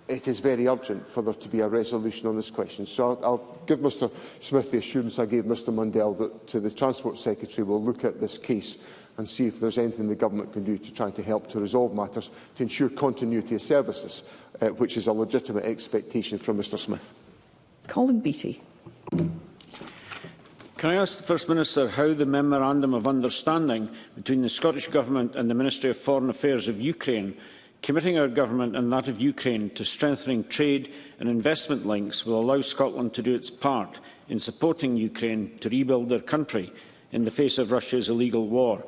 it is very urgent for there to be a resolution on this question. So I'll give Mr Smith the assurance I gave Mr Mundell that the Transport Secretary will look at this case and see if there's anything the Government can do to try to help to resolve matters, to ensure continuity of services, which is a legitimate expectation from Mr Smith. Colin Beattie. Can I ask the First Minister how the Memorandum of Understanding between the Scottish Government and the Ministry of Foreign Affairs of Ukraine, committing our Government and that of Ukraine to strengthening trade and investment links, will allow Scotland to do its part in supporting Ukraine to rebuild their country in the face of Russia's illegal war?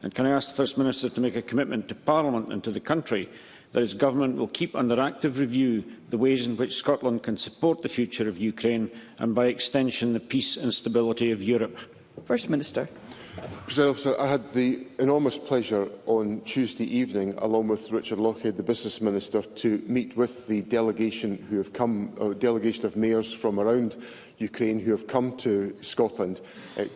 And can I ask the First Minister to make a commitment to Parliament and to the country that his Government will keep under active review the ways in which Scotland can support the future of Ukraine and, by extension, the peace and stability of Europe? First Minister. President Officer, I had the enormous pleasure on Tuesday evening, along with Richard Lockhead, the Business Minister, to meet with the delegation who have come, a delegation of mayors from around Ukraine who have come to Scotland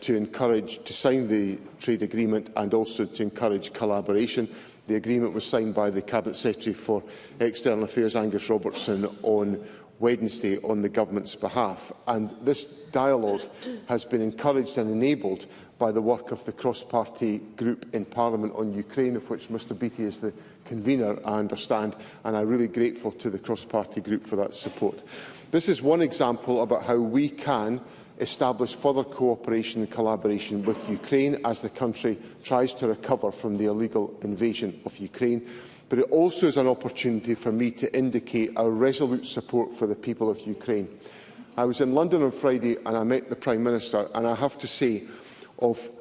to sign the trade agreement and also to encourage collaboration. The agreement was signed by the Cabinet Secretary for External Affairs, Angus Robertson, on Wednesday on the Government's behalf. And this dialogue has been encouraged and enabled by the work of the cross-party group in Parliament on Ukraine, of which Mr Beattie is the convener, I understand, and I'm really grateful to the cross-party group for that support. This is one example about how we can establish further cooperation and collaboration with Ukraine as the country tries to recover from the illegal invasion of Ukraine. But it also is an opportunity for me to indicate our resolute support for the people of Ukraine. I was in London on Friday and I met the Prime Minister, and I have to say, of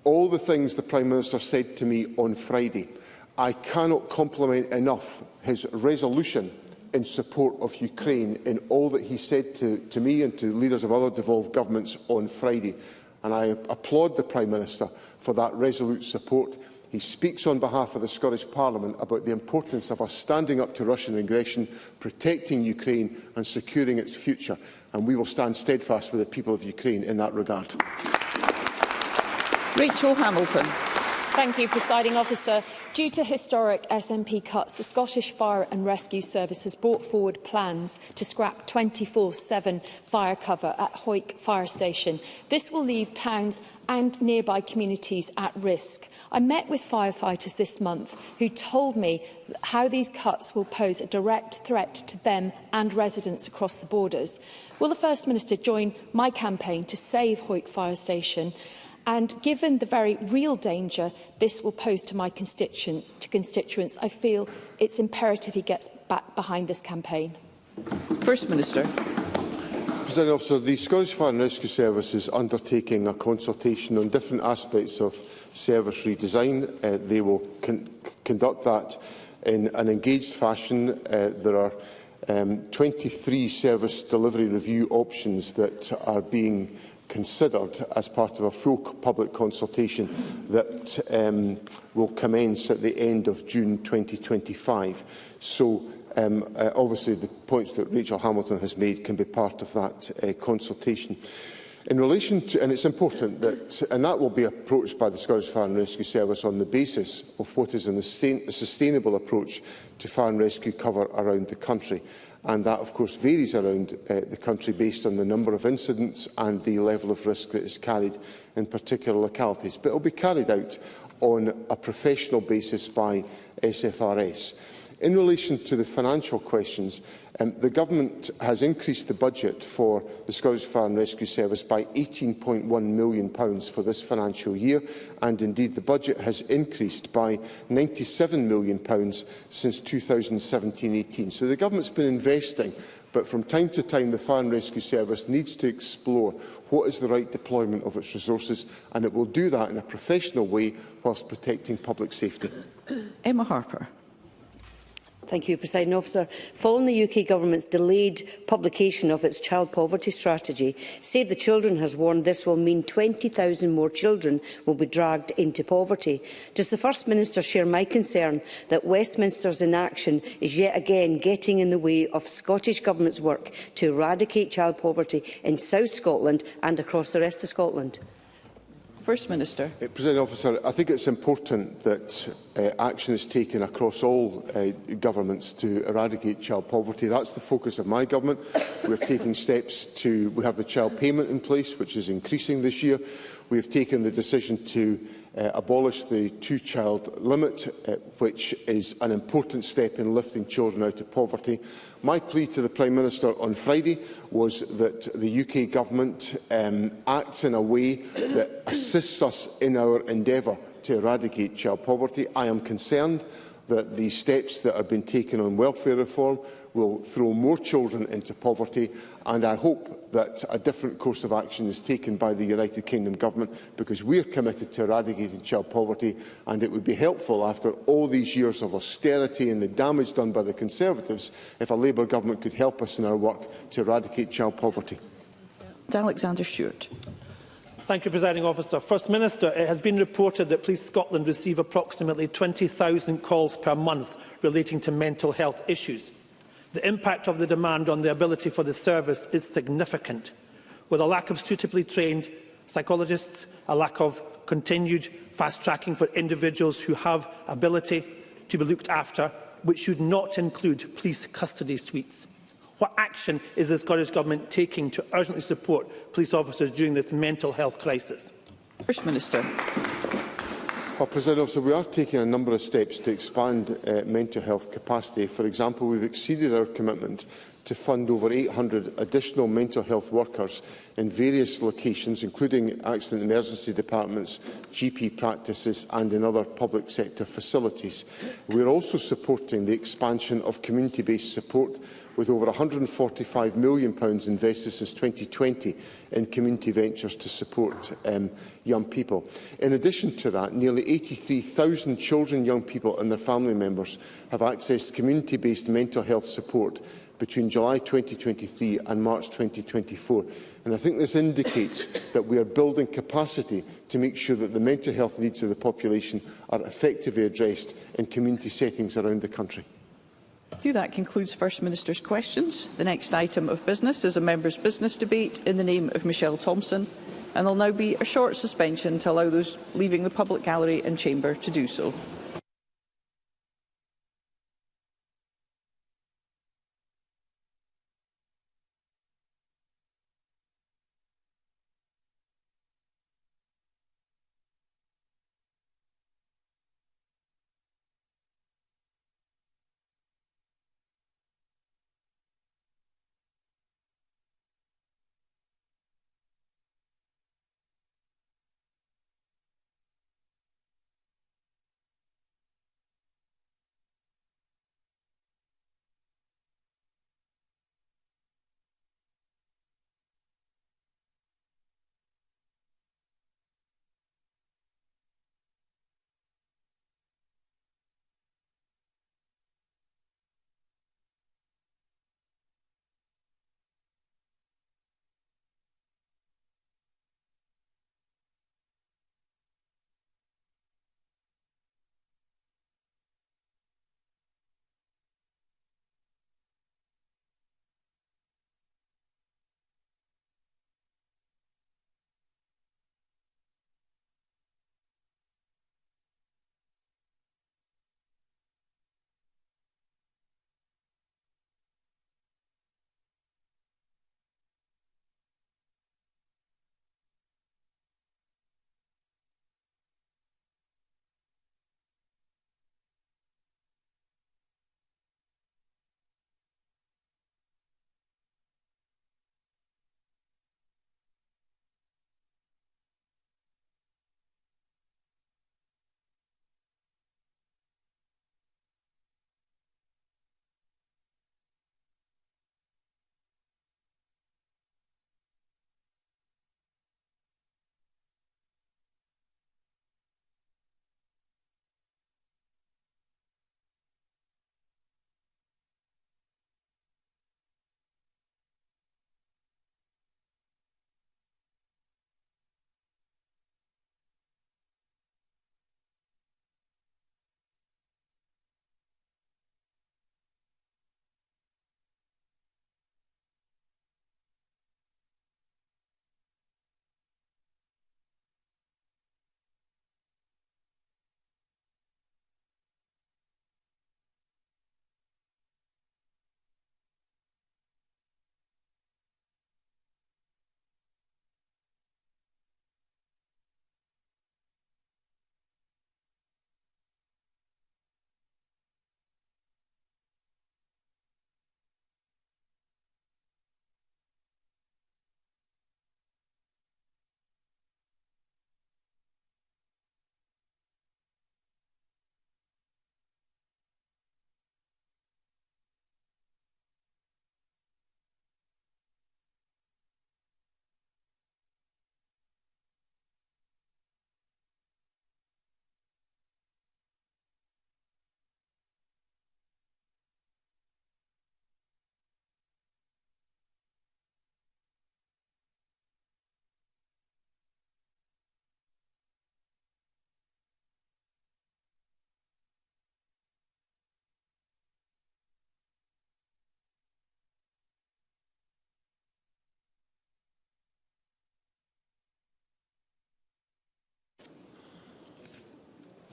all the things the Prime Minister said to me on Friday, I cannot compliment enough his resolution in support of Ukraine in all that he said to me and to leaders of other devolved governments on Friday. And I applaud the Prime Minister for that resolute support. He speaks on behalf of the Scottish Parliament about the importance of us standing up to Russian aggression, protecting Ukraine and securing its future. And we will stand steadfast with the people of Ukraine in that regard. Rachel Hamilton. Thank you, Presiding Officer. Due to historic SNP cuts, the Scottish Fire and Rescue Service has brought forward plans to scrap 24/7 fire cover at Hoyk Fire Station. This will leave towns and nearby communities at risk. I met with firefighters this month who told me how these cuts will pose a direct threat to them and residents across the borders. Will the First Minister join my campaign to save Hoyk Fire Station? And given the very real danger this will pose to my constituents, I feel it's imperative he gets back behind this campaign. First Minister. Presiding Officer, the Scottish Fire and Rescue Service is undertaking a consultation on different aspects of service redesign. They will conduct that in an engaged fashion. There are 23 service delivery review options that are being considered as part of a full public consultation that will commence at the end of June 2025. So obviously the points that Rachel Hamilton has made can be part of that consultation. In relation to, and it's important that, and that will be approached by the Scottish Fire and Rescue Service on the basis of what is a sustainable approach to fire and rescue cover around the country. And that, of course, varies around the country based on the number of incidents and the level of risk that is carried in particular localities. But it will be carried out on a professional basis by SFRS. In relation to the financial questions, the Government has increased the budget for the Scottish Fire and Rescue Service by £18.1 million for this financial year, and indeed the budget has increased by £97 million since 2017-18. So the Government's been investing, but from time to time the Fire and Rescue Service needs to explore what is the right deployment of its resources, and it will do that in a professional way whilst protecting public safety. Emma Harper. Thank you, Presiding Officer. Following the UK Government's delayed publication of its child poverty strategy, Save the Children has warned this will mean 20,000 more children will be dragged into poverty. Does the First Minister share my concern that Westminster's inaction is yet again getting in the way of Scottish Government's work to eradicate child poverty in South Scotland and across the rest of Scotland? First Minister. Presiding Officer, I think it's important that action is taken across all governments to eradicate child poverty. That's the focus of my government. We're taking steps to... We have the child payment in place, which is increasing this year. We have taken the decision to abolish the two-child limit, which is an important step in lifting children out of poverty. My plea to the Prime Minister on Friday was that the UK Government acts in a way that assists us in our endeavour to eradicate child poverty. I am concerned that the steps that are being taken on welfare reform will throw more children into poverty, and I hope that a different course of action is taken by the United Kingdom Government, because we are committed to eradicating child poverty, and it would be helpful after all these years of austerity and the damage done by the Conservatives if a Labour Government could help us in our work to eradicate child poverty. Alexander Stewart. Thank you, Presiding Officer. First Minister, it has been reported that Police Scotland receive approximately 20,000 calls per month relating to mental health issues. The impact of the demand on the ability for the service is significant, with a lack of suitably trained psychologists, a lack of continued fast-tracking for individuals who have ability to be looked after, which should not include police custody suites. What action is the Scottish Government taking to urgently support police officers during this mental health crisis? First Minister. Well, President Officer, we are taking a number of steps to expand mental health capacity. For example, we've exceeded our commitment to fund over 800 additional mental health workers in various locations, including accident emergency departments, GP practices and in other public sector facilities. We are also supporting the expansion of community-based support, with over £145 million invested since 2020 in community ventures to support young people. In addition to that, nearly 83,000 children, young people and their family members have accessed community-based mental health support between July 2023 and March 2024. And I think this indicates that we are building capacity to make sure that the mental health needs of the population are effectively addressed in community settings around the country. That concludes First Minister's questions. The next item of business is a member's business debate in the name of Michelle Thompson, and there will now be a short suspension to allow those leaving the public gallery and chamber to do so.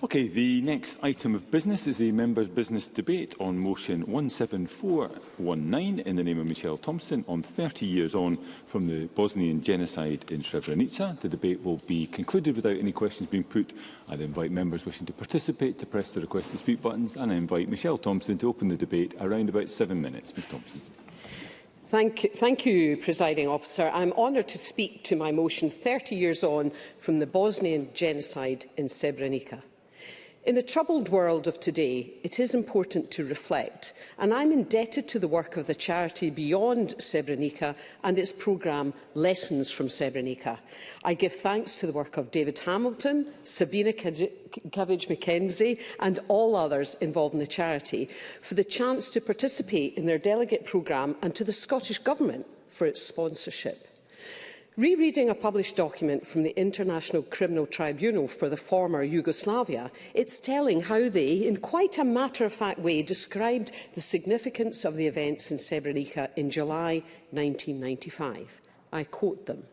Okay, the next item of business is the members' business debate on motion 17419 in the name of Michelle Thompson on 30 years on from the Bosnian genocide in Srebrenica. The debate will be concluded without any questions being put. I'd invite members wishing to participate to press the request to speak buttons, and I invite Michelle Thompson to open the debate around about 7 minutes. Ms Thompson. Thank you, Presiding Officer. I'm honoured to speak to my motion 30 years on from the Bosnian genocide in Srebrenica. In the troubled world of today, it is important to reflect, and I'm indebted to the work of the charity Beyond Srebrenica and its programme Lessons from Srebrenica. I give thanks to the work of David Hamilton, Sabina Cavage-McKenzie and all others involved in the charity for the chance to participate in their delegate programme, and to the Scottish Government for its sponsorship. Rereading a published document from the International Criminal Tribunal for the former Yugoslavia, it's telling how they, in quite a matter-of-fact way, described the significance of the events in Srebrenica in July 1995. I quote them.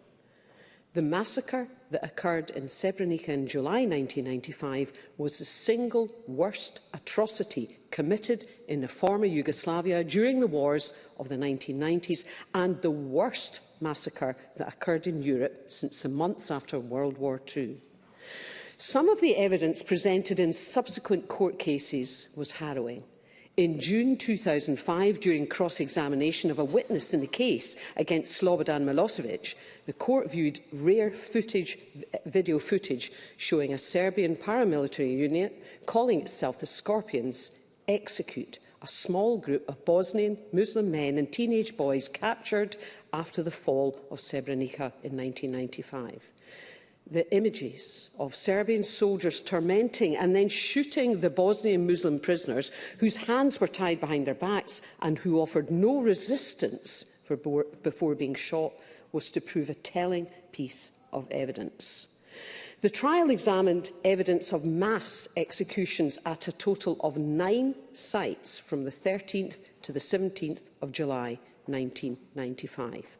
"The massacre that occurred in Srebrenica in July 1995 was the single worst atrocity committed in the former Yugoslavia during the wars of the 1990s and the worst massacre that occurred in Europe since the months after World War II. Some of the evidence presented in subsequent court cases was harrowing. In June 2005, during cross-examination of a witness in the case against Slobodan Milosevic, the court viewed rare video footage showing a Serbian paramilitary unit, calling itself the Scorpions, execute a small group of Bosnian Muslim men and teenage boys captured after the fall of Srebrenica in 1995. The images of Serbian soldiers tormenting and then shooting the Bosnian Muslim prisoners whose hands were tied behind their backs and who offered no resistance before being shot was to prove a telling piece of evidence. The trial examined evidence of mass executions at a total of 9 sites from the 13th to the 17th of July 1995.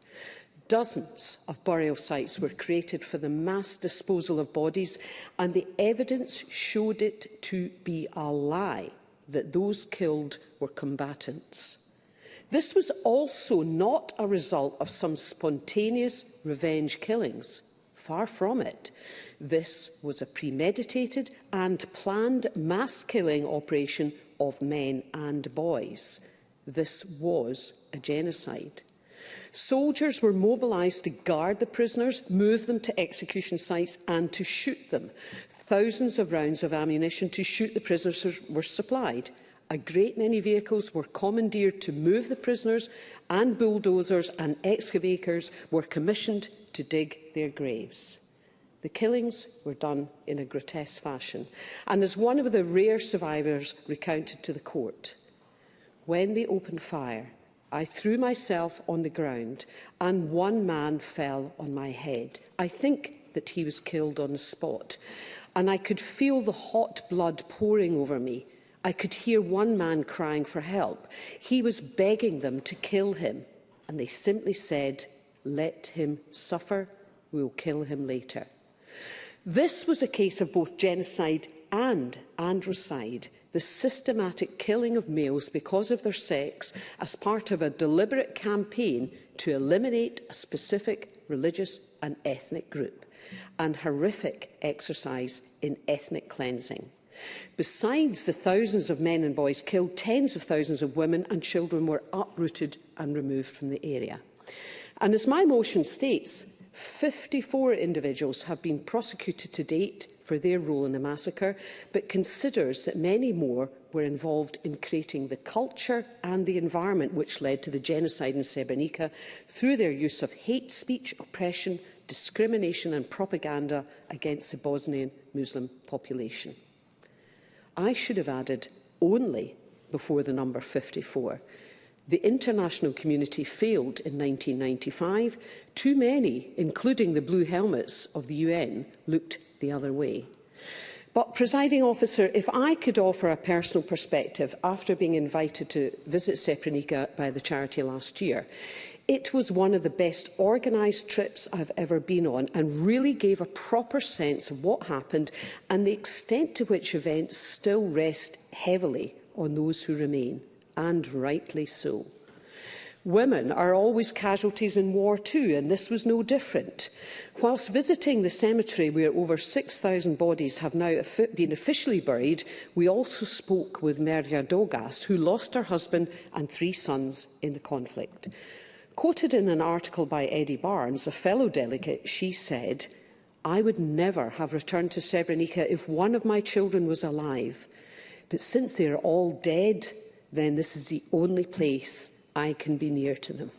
Dozens of burial sites were created for the mass disposal of bodies, and the evidence showed it to be a lie that those killed were combatants. This was also not a result of some spontaneous revenge killings. Far from it. This was a premeditated and planned mass killing operation of men and boys. This was a genocide. Soldiers were mobilised to guard the prisoners, move them to execution sites and to shoot them. Thousands of rounds of ammunition to shoot the prisoners were supplied. A great many vehicles were commandeered to move the prisoners, and bulldozers and excavators were commissioned to dig their graves. The killings were done in a grotesque fashion, and as one of the rare survivors recounted to the court, "When they opened fire, I threw myself on the ground and one man fell on my head. I think that he was killed on the spot, and I could feel the hot blood pouring over me. I could hear one man crying for help. He was begging them to kill him, and they simply said, 'Let him suffer, we'll kill him later.' This was a case of both genocide and androcide, the systematic killing of males because of their sex as part of a deliberate campaign to eliminate a specific religious and ethnic group, and horrific exercise in ethnic cleansing. Besides the thousands of men and boys killed, tens of thousands of women and children were uprooted and removed from the area. And as my motion states, 54 individuals have been prosecuted to date for their role in the massacre, but considers that many more were involved in creating the culture and the environment which led to the genocide in Srebrenica through their use of hate speech, oppression, discrimination and propaganda against the Bosnian Muslim population. I should have added only before the number 54. The international community failed in 1995. Too many, including the blue helmets of the UN, looked the other way. But, Presiding Officer, if I could offer a personal perspective after being invited to visit Srebrenica by the charity last year, It was one of the best organised trips I've ever been on and really gave a proper sense of what happened and the extent to which events still rest heavily on those who remain, and rightly so. Women are always casualties in war too, and this was no different. Whilst visiting the cemetery where over 6,000 bodies have now been officially buried, we also spoke with Merja Dogas, who lost her husband and 3 sons in the conflict. Quoted in an article by Eddie Barnes, a fellow delegate, she said, "I would never have returned to Srebrenica if one of my children was alive. But since they are all dead, then this is the only place I can be near to them."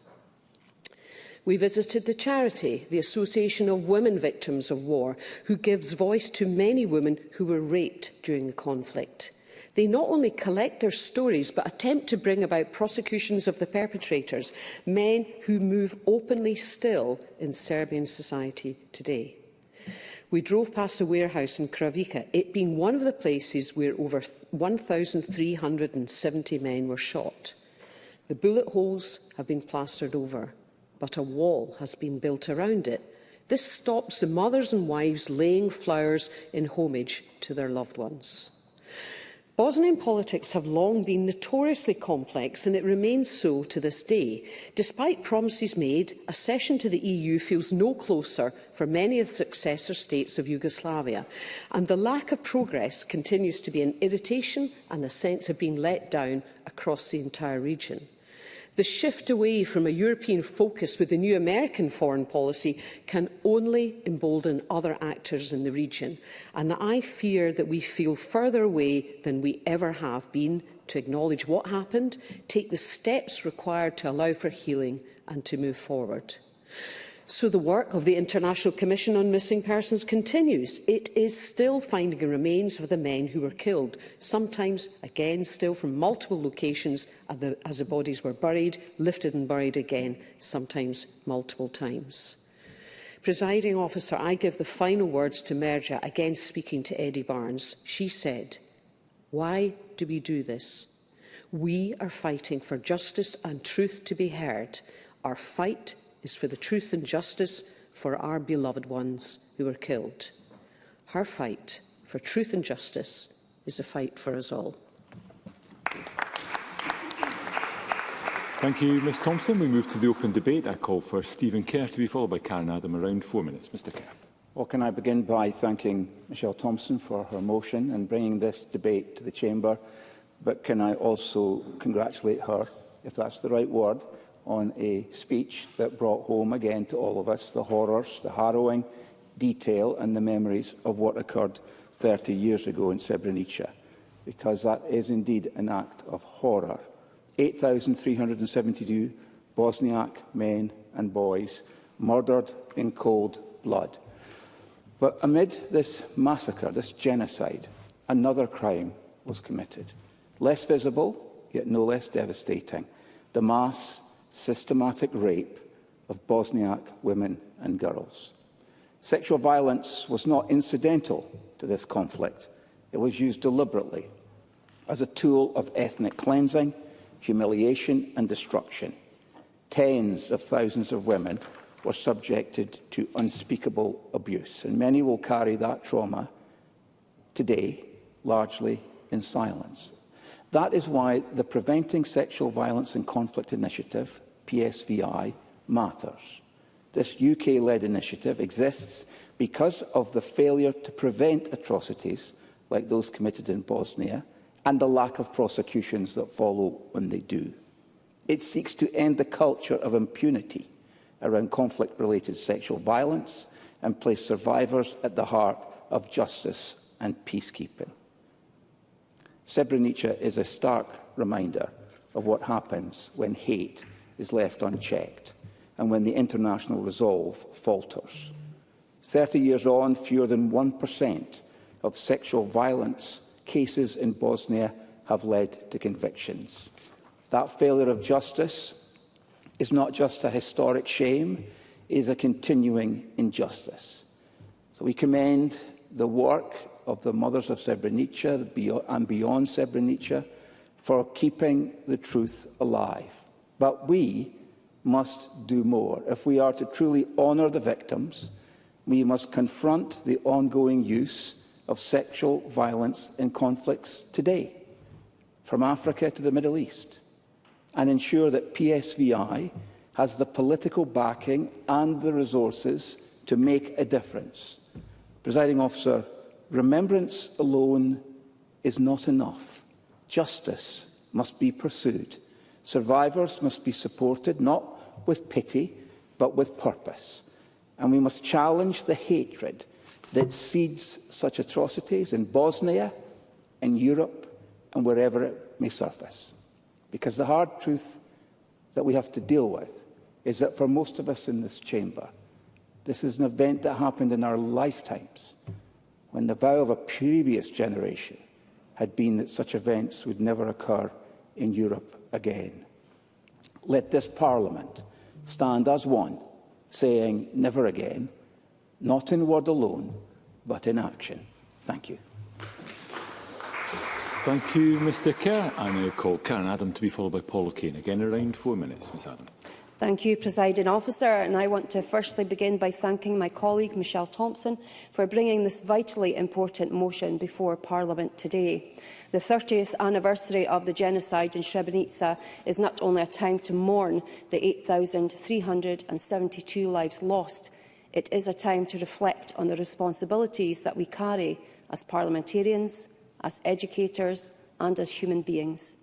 We visited the charity, the Association of Women Victims of War, who gives voice to many women who were raped during the conflict. They not only collect their stories, but attempt to bring about prosecutions of the perpetrators, men who move openly still in Serbian society today. We drove past a warehouse in Kravica, it being one of the places where over 1,370 men were shot. The bullet holes have been plastered over, but a wall has been built around it. This stops the mothers and wives laying flowers in homage to their loved ones. Bosnian politics have long been notoriously complex, and it remains so to this day. Despite promises made, accession to the EU feels no closer for many of the successor states of Yugoslavia, and the lack of progress continues to be an irritation and a sense of being let down across the entire region. The shift away from a European focus with the new American foreign policy can only embolden other actors in the region, and I fear that we feel further away than we ever have been to acknowledge what happened, take the steps required to allow for healing and to move forward. So the work of the International Commission on Missing Persons continues. It is still finding the remains of the men who were killed, sometimes, again, still from multiple locations as the bodies were buried, lifted and buried again, sometimes multiple times. Presiding Officer, I give the final words to Merja, again speaking to Eddie Barnes. She said, "Why do we do this? We are fighting for justice and truth to be heard. Our fight is for the truth and justice for our beloved ones who were killed. Her fight for truth and justice is a fight for us all." Thank you, Ms Thompson. We move to the open debate. I call for Stephen Kerr to be followed by Karen Adam. Around 4 minutes. Mr Kerr. Well, can I begin by thanking Michelle Thompson for her motion and bringing this debate to the Chamber, but can I also congratulate her, if that's the right word, on a speech that brought home again to all of us the horrors, the harrowing detail and the memories of what occurred 30 years ago in Srebrenica, because that is indeed an act of horror. 8,372 Bosniak men and boys murdered in cold blood. But amid this massacre, this genocide, another crime was committed. Less visible, yet no less devastating. The mass systematic rape of Bosniak women and girls. Sexual violence was not incidental to this conflict. It was used deliberately as a tool of ethnic cleansing, humiliation and destruction. Tens of thousands of women were subjected to unspeakable abuse, and many will carry that trauma today largely in silence. That is why the Preventing Sexual Violence and Conflict Initiative, PSVI, matters. This UK-led initiative exists because of the failure to prevent atrocities like those committed in Bosnia and the lack of prosecutions that follow when they do. It seeks to end the culture of impunity around conflict-related sexual violence and place survivors at the heart of justice and peacekeeping. Srebrenica is a stark reminder of what happens when hate is left unchecked and when the international resolve falters. 30 years on, fewer than 1% of sexual violence cases in Bosnia have led to convictions. That failure of justice is not just a historic shame, it is a continuing injustice. So we commend the work of the mothers of Srebrenica and beyond Srebrenica for keeping the truth alive. But we must do more. If we are to truly honour the victims, we must confront the ongoing use of sexual violence in conflicts today, from Africa to the Middle East, and ensure that PSVI has the political backing and the resources to make a difference. Presiding Officer, remembrance alone is not enough. Justice must be pursued. Survivors must be supported, not with pity, but with purpose. And we must challenge the hatred that seeds such atrocities in Bosnia, in Europe, and wherever it may surface. Because the hard truth that we have to deal with is that for most of us in this chamber, this is an event that happened in our lifetimes, when the vow of a previous generation had been that such events would never occur in Europe again. Let this Parliament stand as one, saying never again, not in word alone, but in action. Thank you. Thank you, Mr Kerr. I now call Karen Adam to be followed by Paul O'Kane. Again, around 4 minutes, Ms Adam. Thank you, Presiding Officer. And I want to firstly begin by thanking my colleague Michelle Thompson for bringing this vitally important motion before Parliament today. The 30th anniversary of the genocide in Srebrenica is not only a time to mourn the 8,372 lives lost, it is a time to reflect on the responsibilities that we carry as parliamentarians, as educators and as human beings.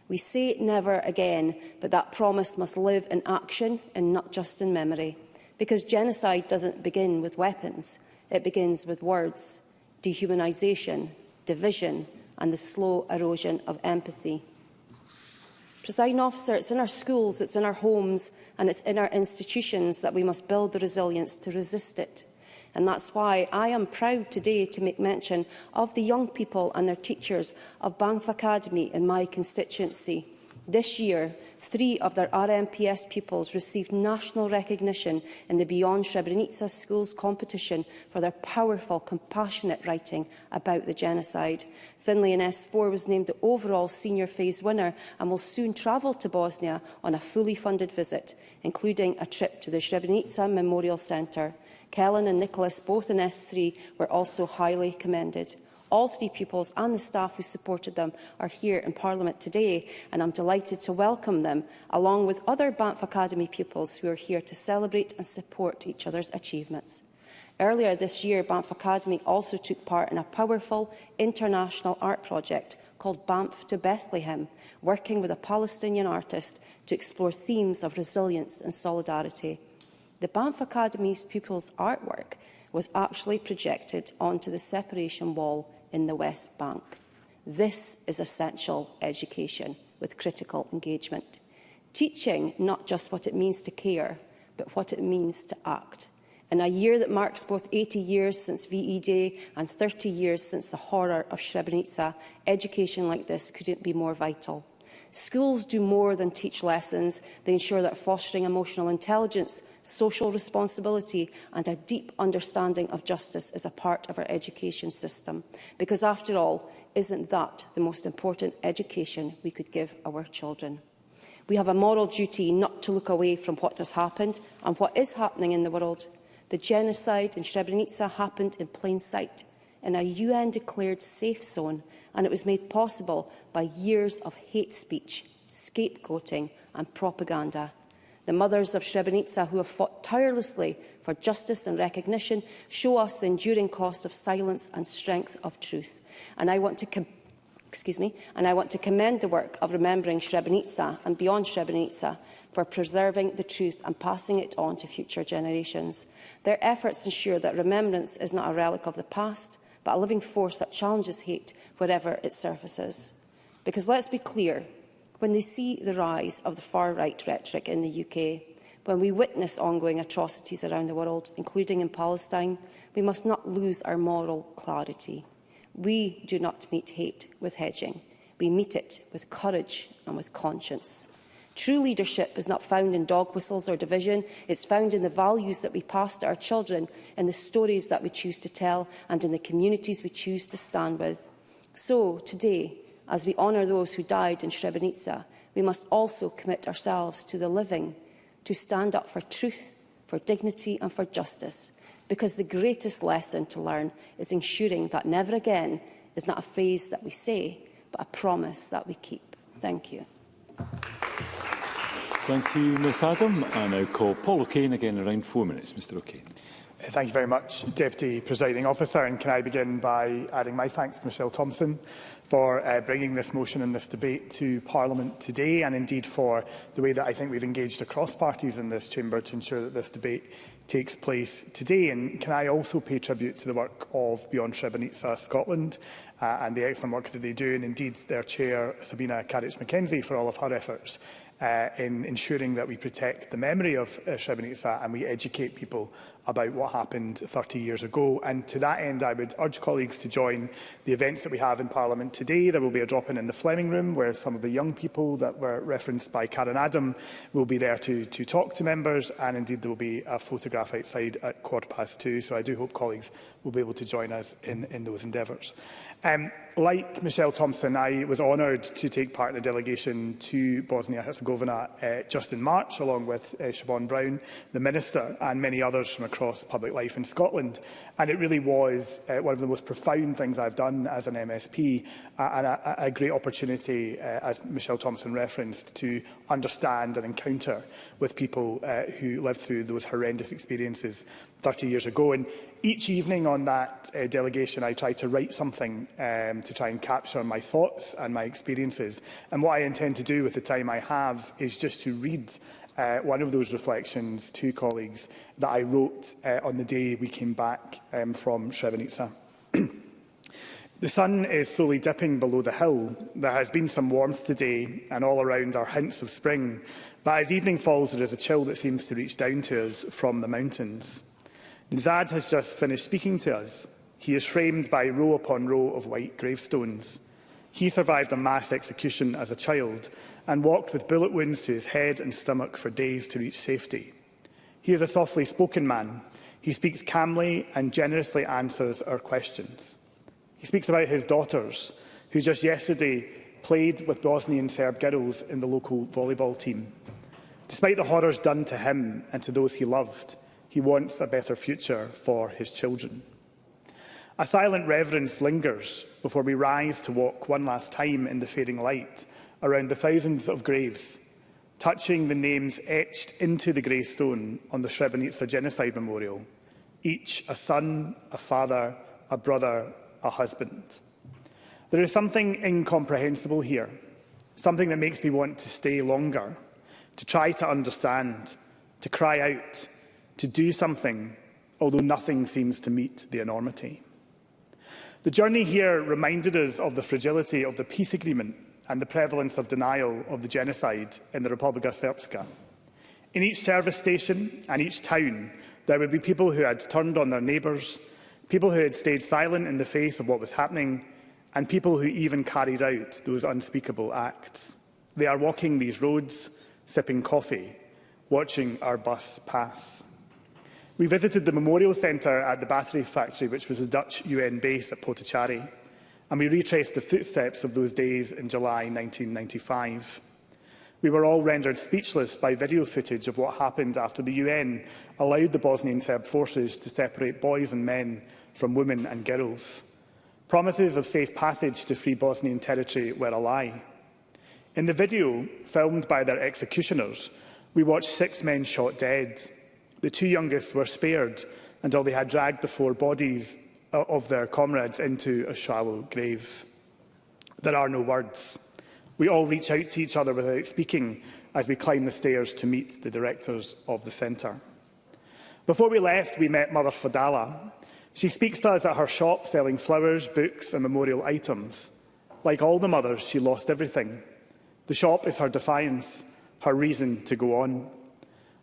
We say never again, but that promise must live in action and not just in memory. Because genocide doesn't begin with weapons, it begins with words, dehumanisation, division and the slow erosion of empathy. Presiding Officer, it's in our schools, it's in our homes and it's in our institutions that we must build the resilience to resist it. And that's why I am proud today to make mention of the young people and their teachers of Banff Academy in my constituency. This year, 3 of their RMPS pupils received national recognition in the Beyond Srebrenica Schools competition for their powerful, compassionate writing about the genocide. Finlay in S4 was named the overall senior phase winner and will soon travel to Bosnia on a fully funded visit, including a trip to the Srebrenica Memorial Centre. Kellen and Nicholas, both in S3, were also highly commended. All 3 pupils and the staff who supported them are here in Parliament today, and I'm delighted to welcome them, along with other Banff Academy pupils who are here to celebrate and support each other's achievements. Earlier this year, Banff Academy also took part in a powerful international art project called Banff to Bethlehem, working with a Palestinian artist to explore themes of resilience and solidarity. The Banff Academy pupils' artwork was actually projected onto the separation wall in the West Bank. This is essential education with critical engagement. Teaching not just what it means to care, but what it means to act. In a year that marks both 80 years since VE Day and 30 years since the horror of Srebrenica, education like this couldn't be more vital. Schools do more than teach lessons. They ensure that fostering emotional intelligence, social responsibility and a deep understanding of justice is a part of our education system. Because after all, isn't that the most important education we could give our children? We have a moral duty not to look away from what has happened and what is happening in the world. The genocide in Srebrenica happened in plain sight, in a UN-declared safe zone, and it was made possible by years of hate speech, scapegoating and propaganda. The mothers of Srebrenica who have fought tirelessly for justice and recognition show us the enduring cost of silence and strength of truth. And I want to commend the work of Remembering Srebrenica and Beyond Srebrenica for preserving the truth and passing it on to future generations. Their efforts ensure that remembrance is not a relic of the past, but a living force that challenges hate wherever it surfaces. Because let's be clear, when they see the rise of the far-right rhetoric in the UK, when we witness ongoing atrocities around the world, including in Palestine, we must not lose our moral clarity. We do not meet hate with hedging. We meet it with courage and with conscience. True leadership is not found in dog whistles or division. It's found in the values that we pass to our children, in the stories that we choose to tell, and in the communities we choose to stand with. So, today, as we honour those who died in Srebrenica, we must also commit ourselves to the living, to stand up for truth, for dignity and for justice, because the greatest lesson to learn is ensuring that never again is not a phrase that we say, but a promise that we keep. Thank you. Thank you, Ms Adam. I now call Paul O'Kane, again around 4 minutes. Mr O'Kane. Thank you very much, Deputy Presiding Officer. And can I begin by adding my thanks to Michelle Thompson for bringing this motion and this debate to Parliament today, and indeed for the way that I think we've engaged across parties in this chamber to ensure that this debate takes place today. And can I also pay tribute to the work of Beyond Srebrenica Scotland and the excellent work that they do, and indeed their chair, Sabina Carrick-McKenzie, for all of her efforts in ensuring that we protect the memory of Srebrenica and we educate people about what happened 30 years ago. And to that end, I would urge colleagues to join the events that we have in Parliament today. There will be a drop-in in the Fleming Room, where some of the young people that were referenced by Karen Adam will be there to talk to members, and indeed there will be a photograph outside at 2:15. So I do hope colleagues will be able to join us in those endeavours. Like Michelle Thompson, I was honoured to take part in a delegation to Bosnia-Herzegovina just in March, along with Siobhan Brown, the Minister, and many others from across public life in Scotland. And it really was one of the most profound things I've done as an MSP, and a great opportunity, as Michelle Thompson referenced, to understand and encounter with people who lived through those horrendous experiences 30 years ago. And each evening on that delegation, I tried to write something to try and capture my thoughts and my experiences. And what I intend to do with the time I have is just to read one of those reflections to colleagues that I wrote on the day we came back from Srebrenica. The sun is slowly dipping below the hill. There has been some warmth today, and all around are hints of spring. But as evening falls, there is a chill that seems to reach down to us from the mountains. Nizad has just finished speaking to us. He is framed by row upon row of white gravestones. He survived a mass execution as a child and walked with bullet wounds to his head and stomach for days to reach safety. He is a softly spoken man. He speaks calmly and generously answers our questions. He speaks about his daughters, who just yesterday played with Bosnian Serb girls in the local volleyball team. Despite the horrors done to him and to those he loved, he wants a better future for his children. A silent reverence lingers before we rise to walk one last time in the fading light around the thousands of graves, touching the names etched into the grey stone on the Srebrenica Genocide Memorial, each a son, a father, a brother, a husband. There is something incomprehensible here, something that makes me want to stay longer, to try to understand, to cry out, to do something, although nothing seems to meet the enormity. The journey here reminded us of the fragility of the peace agreement and the prevalence of denial of the genocide in the Republika Srpska. In each service station and each town, there would be people who had turned on their neighbours, people who had stayed silent in the face of what was happening, and people who even carried out those unspeakable acts. They are walking these roads, sipping coffee, watching our bus pass. We visited the Memorial Centre at the Battery Factory, which was a Dutch UN base at Potocari, and we retraced the footsteps of those days in July 1995. We were all rendered speechless by video footage of what happened after the UN allowed the Bosnian Serb forces to separate boys and men from women and girls. Promises of safe passage to free Bosnian territory were a lie. In the video, filmed by their executioners, we watched 6 men shot dead. The 2 youngest were spared until they had dragged the 4 bodies of their comrades into a shallow grave. There are no words. We all reach out to each other without speaking as we climb the stairs to meet the directors of the centre. Before we left, we met Mother Fadala. She speaks to us at her shop selling flowers, books and memorial items. Like all the mothers, she lost everything. The shop is her defiance, her reason to go on.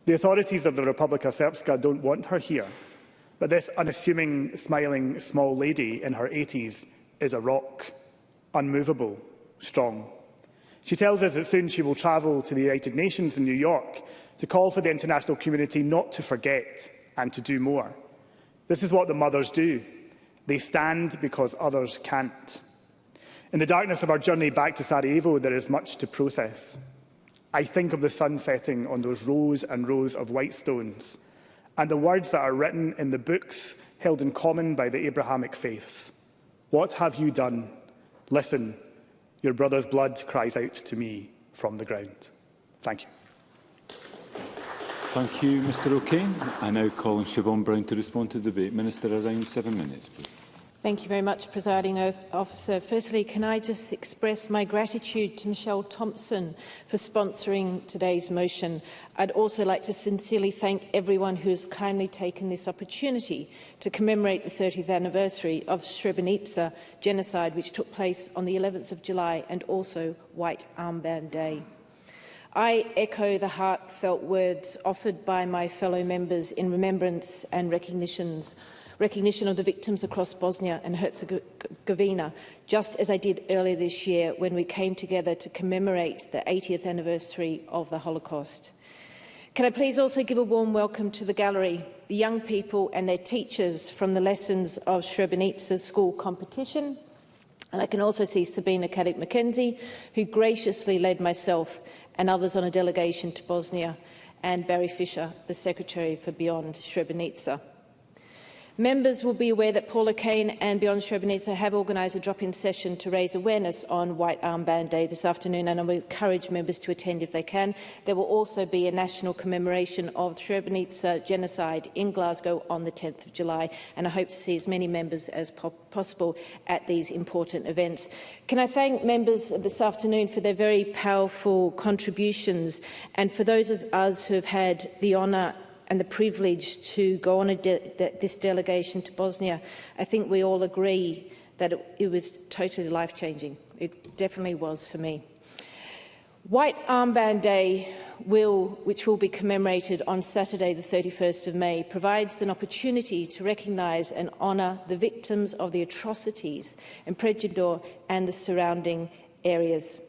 The authorities of the Republika Srpska don't want her here, but this unassuming, smiling, small lady in her 80s is a rock, unmovable, strong. She tells us that soon she will travel to the United Nations in New York to call for the international community not to forget and to do more. This is what the mothers do. They stand because others can't. In the darkness of our journey back to Sarajevo, there is much to process. I think of the sun setting on those rows and rows of white stones, and the words that are written in the books held in common by the Abrahamic faiths. What have you done? Listen, your brother's blood cries out to me from the ground. Thank you. Thank you, Mr O'Kane. I now call on Siobhan Brown to respond to the debate. Minister, around 7 minutes, please. Thank you very much, Presiding Officer. Firstly, can I just express my gratitude to Michelle Thompson for sponsoring today's motion. I'd also like to sincerely thank everyone who has kindly taken this opportunity to commemorate the 30th anniversary of Srebrenica genocide, which took place on the 11th of July, and also White Armband Day. I echo the heartfelt words offered by my fellow members in remembrance and recognition of the victims across Bosnia and Herzegovina, just as I did earlier this year when we came together to commemorate the 80th anniversary of the Holocaust. Can I please also give a warm welcome to the gallery, the young people and their teachers from the Lessons of Srebrenica school competition. And I can also see Sabina Caddick-McKenzie, who graciously led myself and others on a delegation to Bosnia, and Barry Fisher, the Secretary for Beyond Srebrenica. Members will be aware that Paula Kane and Beyond Srebrenica have organised a drop-in session to raise awareness on White Armband Day this afternoon, and I will encourage members to attend if they can. There will also be a national commemoration of the Srebrenica genocide in Glasgow on the 10th of July, and I hope to see as many members as possible at these important events. Can I thank members this afternoon for their very powerful contributions, and for those of us who have had the honour and the privilege to go on this delegation to Bosnia. I think we all agree that it was totally life-changing. It definitely was for me. White Armband Day, which will be commemorated on Saturday the 31st of May, provides an opportunity to recognise and honour the victims of the atrocities in Prejador and the surrounding areas.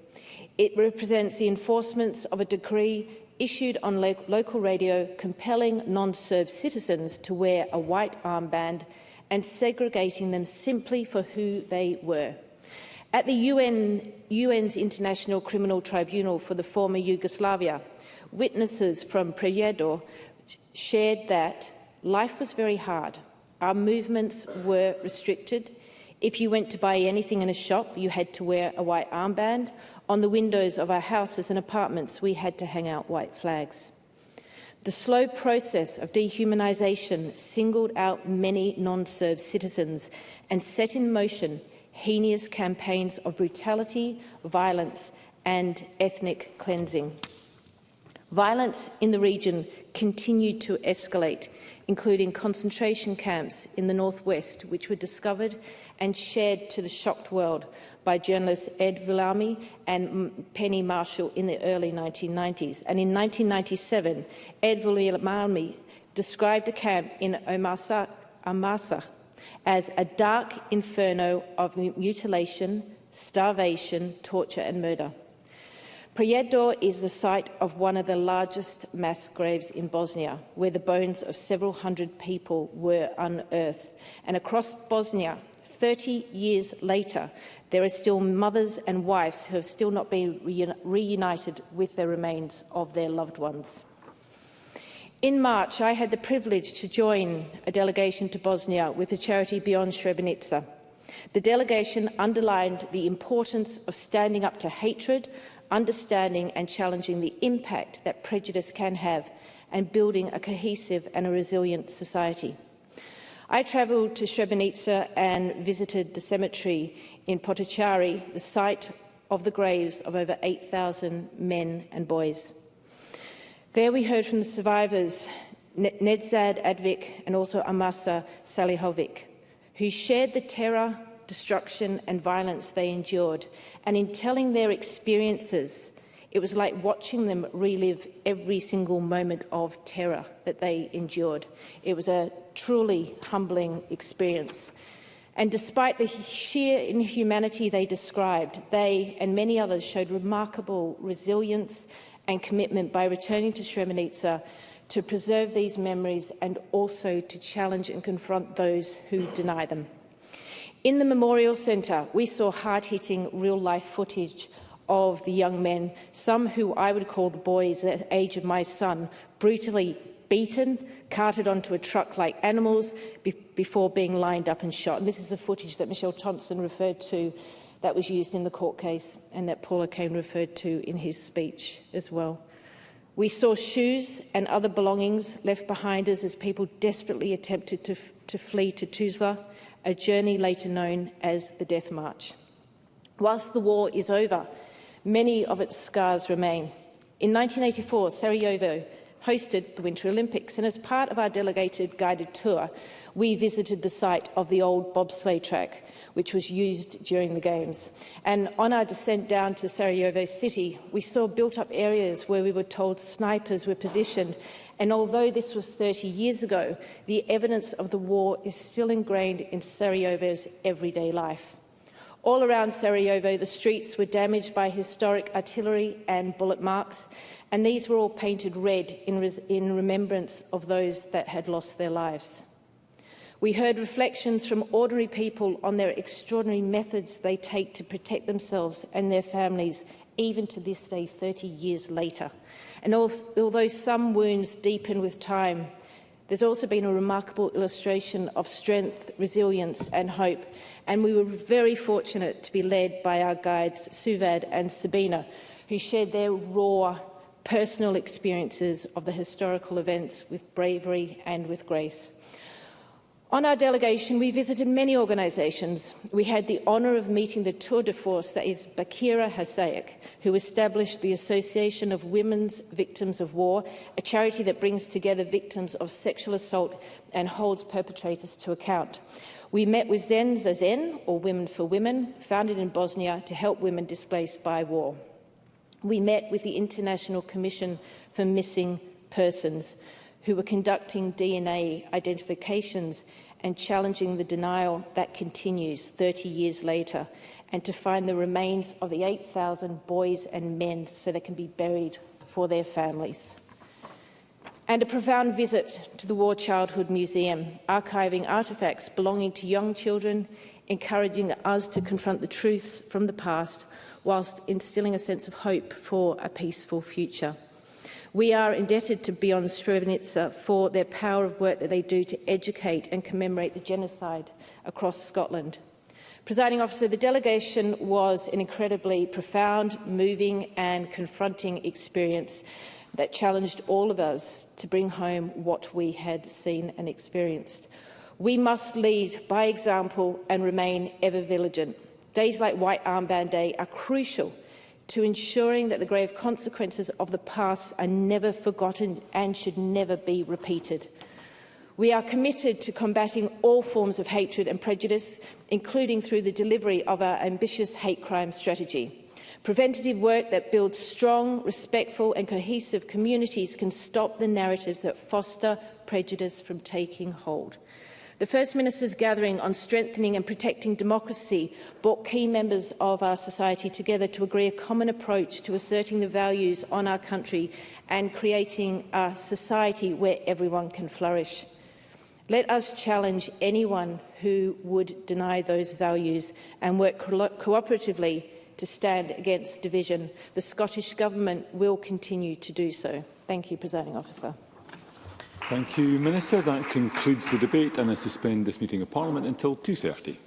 It represents the enforcement of a decree issued on local radio compelling non-Serb citizens to wear a white armband and segregating them simply for who they were. At the UN's International Criminal Tribunal for the former Yugoslavia, witnesses from Prejador shared that life was very hard. Our movements were restricted. If you went to buy anything in a shop, you had to wear a white armband. On the windows of our houses and apartments, we had to hang out white flags. The slow process of dehumanisation singled out many non-Serb citizens and set in motion heinous campaigns of brutality, violence and ethnic cleansing. Violence in the region continued to escalate, including concentration camps in the northwest, which were discovered and shared to the shocked world by journalists Ed Villami and Penny Marshall in the early 1990s. And in 1997, Ed Villami described a camp in Amasa as a dark inferno of mutilation, starvation, torture and murder. Prejador is the site of one of the largest mass graves in Bosnia, where the bones of several hundred people were unearthed. And across Bosnia, 30 years later, there are still mothers and wives who have still not been reunited with the remains of their loved ones. In March, I had the privilege to join a delegation to Bosnia with the charity Beyond Srebrenica. The delegation underlined the importance of standing up to hatred, understanding and challenging the impact that prejudice can have, and building a cohesive and a resilient society. I travelled to Srebrenica and visited the cemetery in Potocari, the site of the graves of over 8,000 men and boys. There we heard from the survivors, Nedzad Advik and also Amasa Salihovic, who shared the terror, destruction and violence they endured. And in telling their experiences, it was like watching them relive every single moment of terror that they endured. It was a truly humbling experience. And despite the sheer inhumanity they described, they and many others showed remarkable resilience and commitment by returning to Srebrenica to preserve these memories and also to challenge and confront those who deny them. In the Memorial Centre, we saw hard-hitting real-life footage of the young men, some who I would call the boys at the age of my son, brutally beaten, carted onto a truck like animals before being lined up and shot. And this is the footage that Michelle Thompson referred to that was used in the court case and that Paula Kane referred to in his speech as well. We saw shoes and other belongings left behind us as people desperately attempted to flee to Tuzla, a journey later known as the Death March. Whilst the war is over, many of its scars remain. In 1984, Sarajevo hosted the Winter Olympics, and as part of our delegated guided tour, we visited the site of the old bobsleigh track, which was used during the Games. And on our descent down to Sarajevo city, we saw built-up areas where we were told snipers were positioned. And although this was 30 years ago, the evidence of the war is still ingrained in Sarajevo's everyday life. All around Sarajevo, the streets were damaged by historic artillery and bullet marks, and these were all painted red in remembrance of those that had lost their lives. We heard reflections from ordinary people on their extraordinary methods they take to protect themselves and their families, even to this day, 30 years later. And although some wounds deepen with time, there's also been a remarkable illustration of strength, resilience and hope. And we were very fortunate to be led by our guides, Suvad and Sabina, who shared their raw, personal experiences of the historical events with bravery and with grace. On our delegation, we visited many organisations. We had the honour of meeting the tour de force, that is Bakira Hasaic, who established the Association of Women's Victims of War, a charity that brings together victims of sexual assault and holds perpetrators to account. We met with Zen Zazen, or Women for Women, founded in Bosnia to help women displaced by war. We met with the International Commission for Missing Persons, who were conducting DNA identifications and challenging the denial that continues 30 years later, and to find the remains of the 8,000 boys and men so they can be buried for their families. And a profound visit to the War Childhood Museum, archiving artefacts belonging to young children, encouraging us to confront the truths from the past, whilst instilling a sense of hope for a peaceful future. We are indebted to Beyond Srebrenica for their power of work that they do to educate and commemorate the genocide across Scotland. Presiding Officer, the delegation was an incredibly profound, moving and confronting experience that challenged all of us to bring home what we had seen and experienced. We must lead by example and remain ever vigilant. Days like White Armband Day are crucial to ensuring that the grave consequences of the past are never forgotten and should never be repeated. We are committed to combating all forms of hatred and prejudice, including through the delivery of our ambitious hate crime strategy. Preventative work that builds strong, respectful and cohesive communities can stop the narratives that foster prejudice from taking hold. The First Minister's gathering on strengthening and protecting democracy brought key members of our society together to agree a common approach to asserting the values on our country and creating a society where everyone can flourish. Let us challenge anyone who would deny those values and work cooperatively to stand against division. The Scottish Government will continue to do so. Thank you, Presiding Officer. Thank you, Minister. That concludes the debate, and I suspend this meeting of Parliament until 2:30.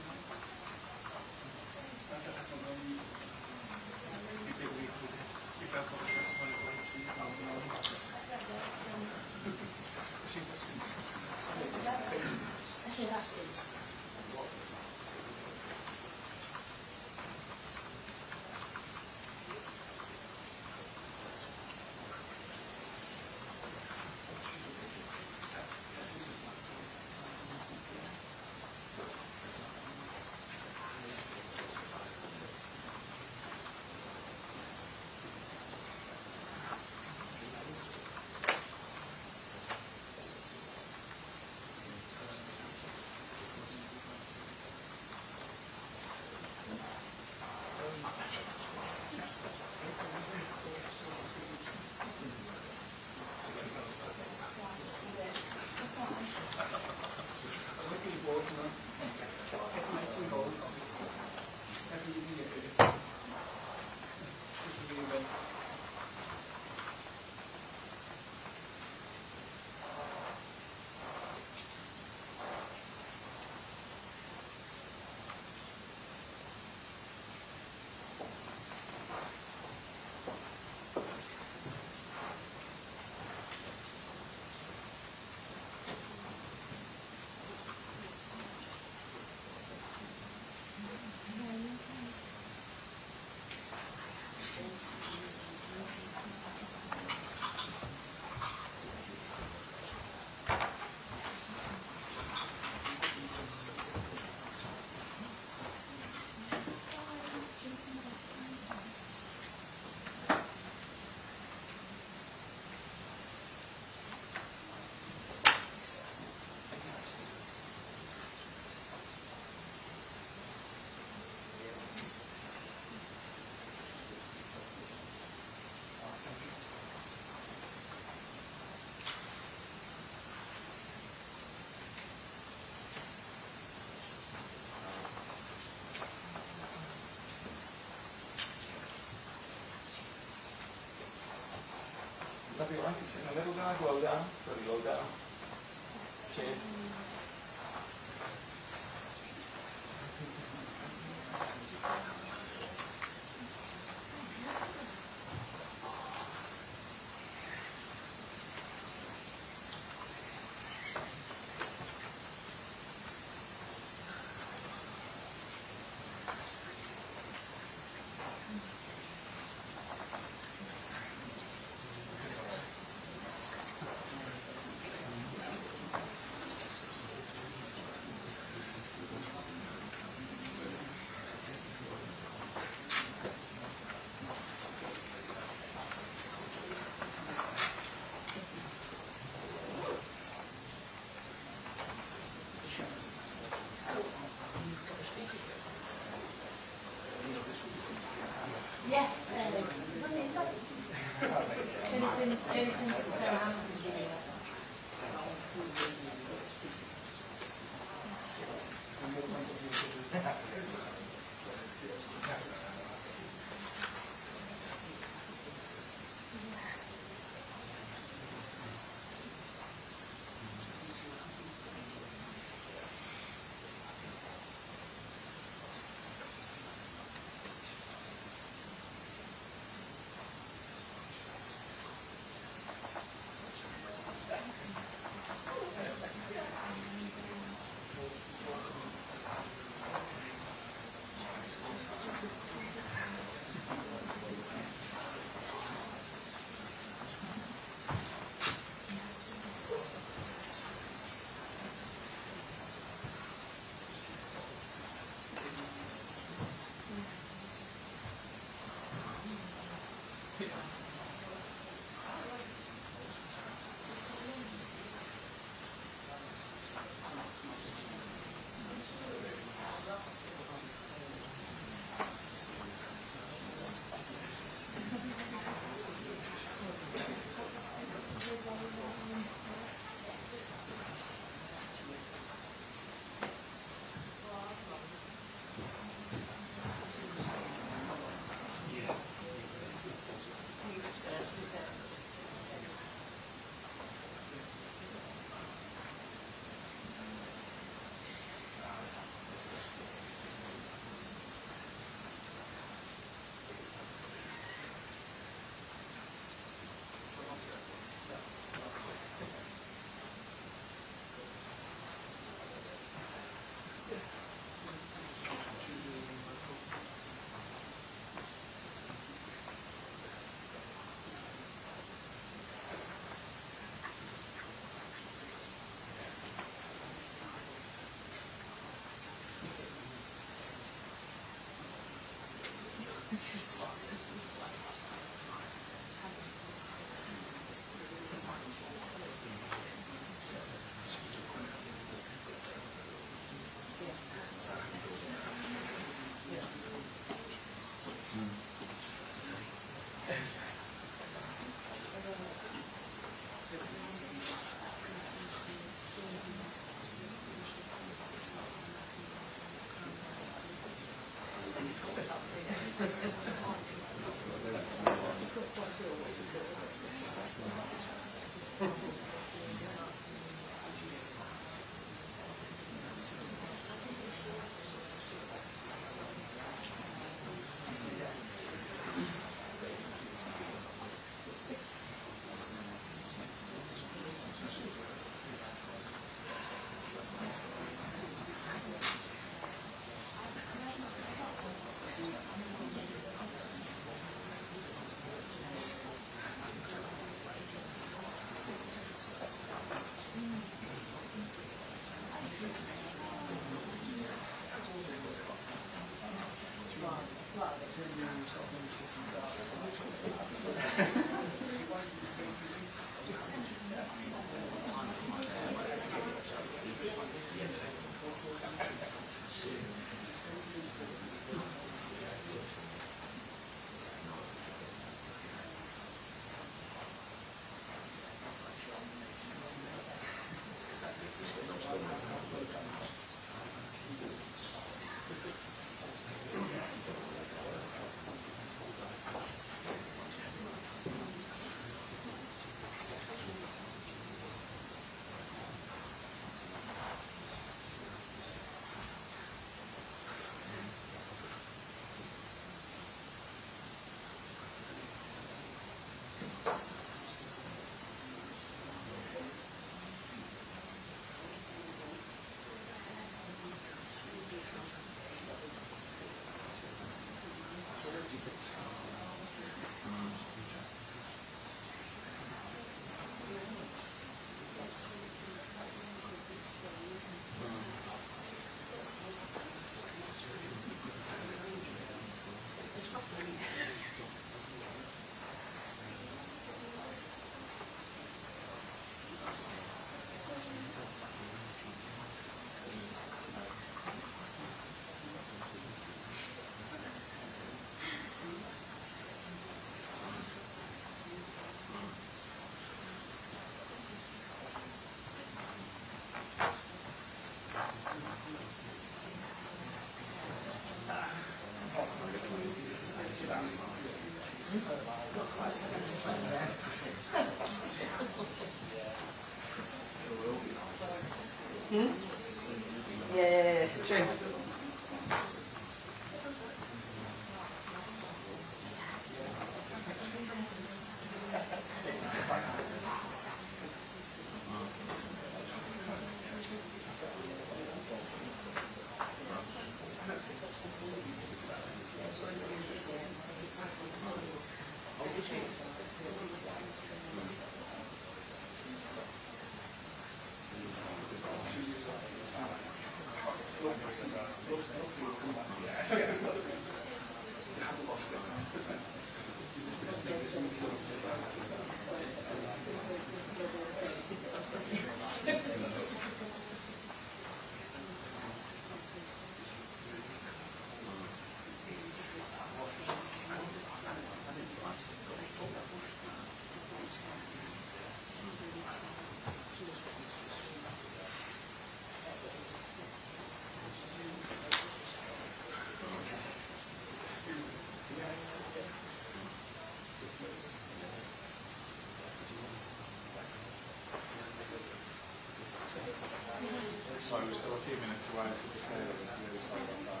sorry, we're still a few minutes away to declare it. Really sorry about that.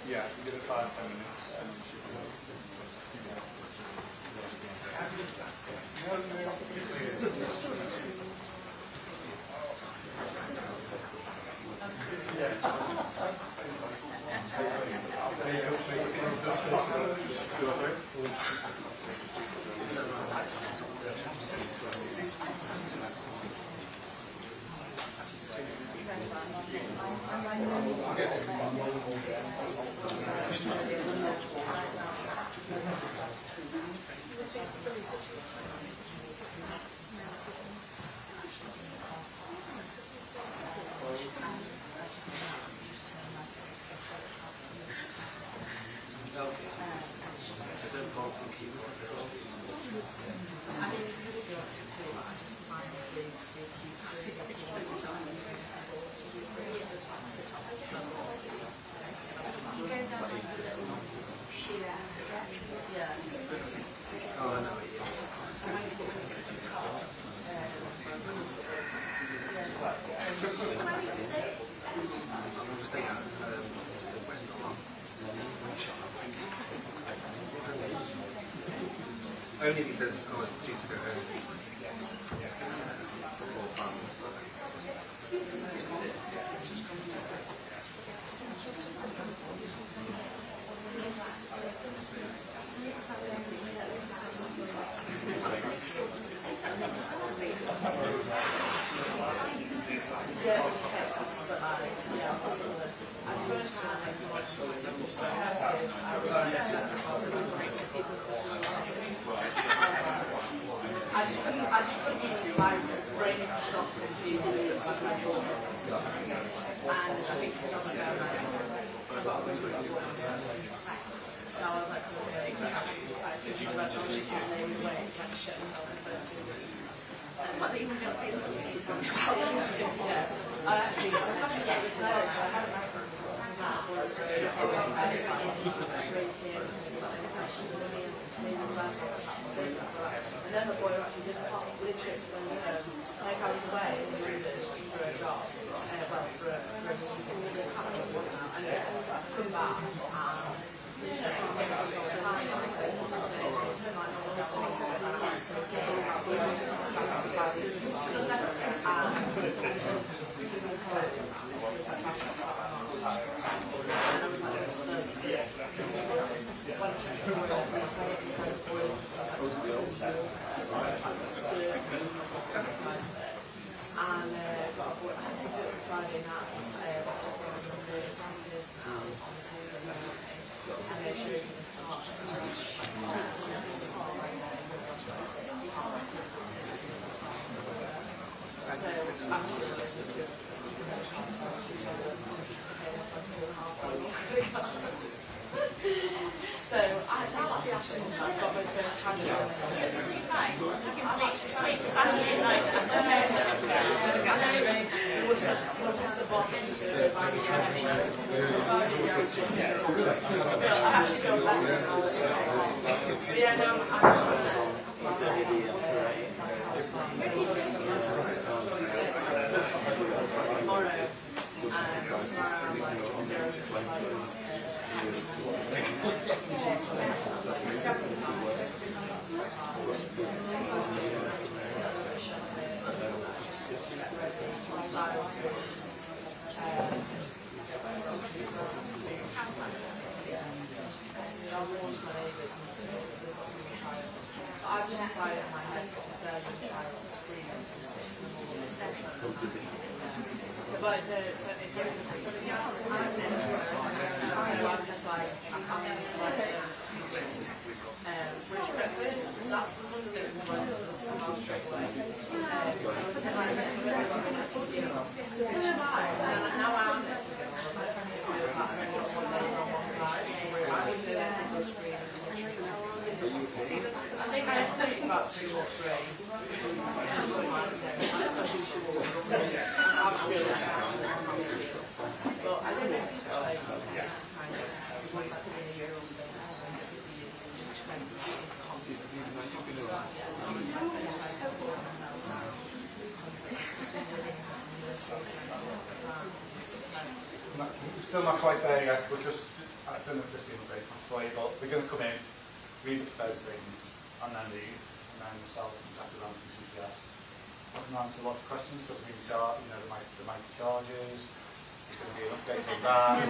Yeah, give it 5-10 minutes and we should go. Only because I was due to go home. Football fun. Still not quite there yet. We're just, I don't know if this is a break for you, but we're going to come in, read the prepared statements, and then leave, and then myself and Jack around from CPS. I can answer lots of questions because we charge, you know, there might be charges. There's going to be an update on that.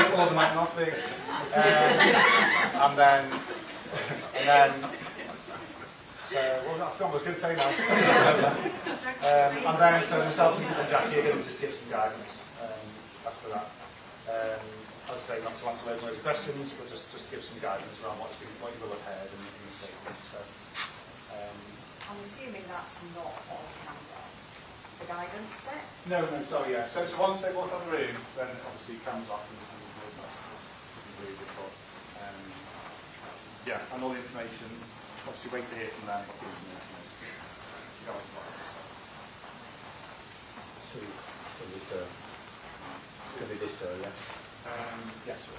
Or there might not be. And then. So, well, I forgot what I was going to say now. And then, so myself and Jackie are going to just give some guidance after that. As I say, not to answer loads of questions, but just give some guidance around what you will have heard in the statement. So, I'm assuming that's not on camera, the guidance bit? No, sorry, yeah. So once they walk out of the room, then obviously comes off and read it. But, yeah, and all the information. Obviously, wait to hear from them. So this yeah? Yes, sir.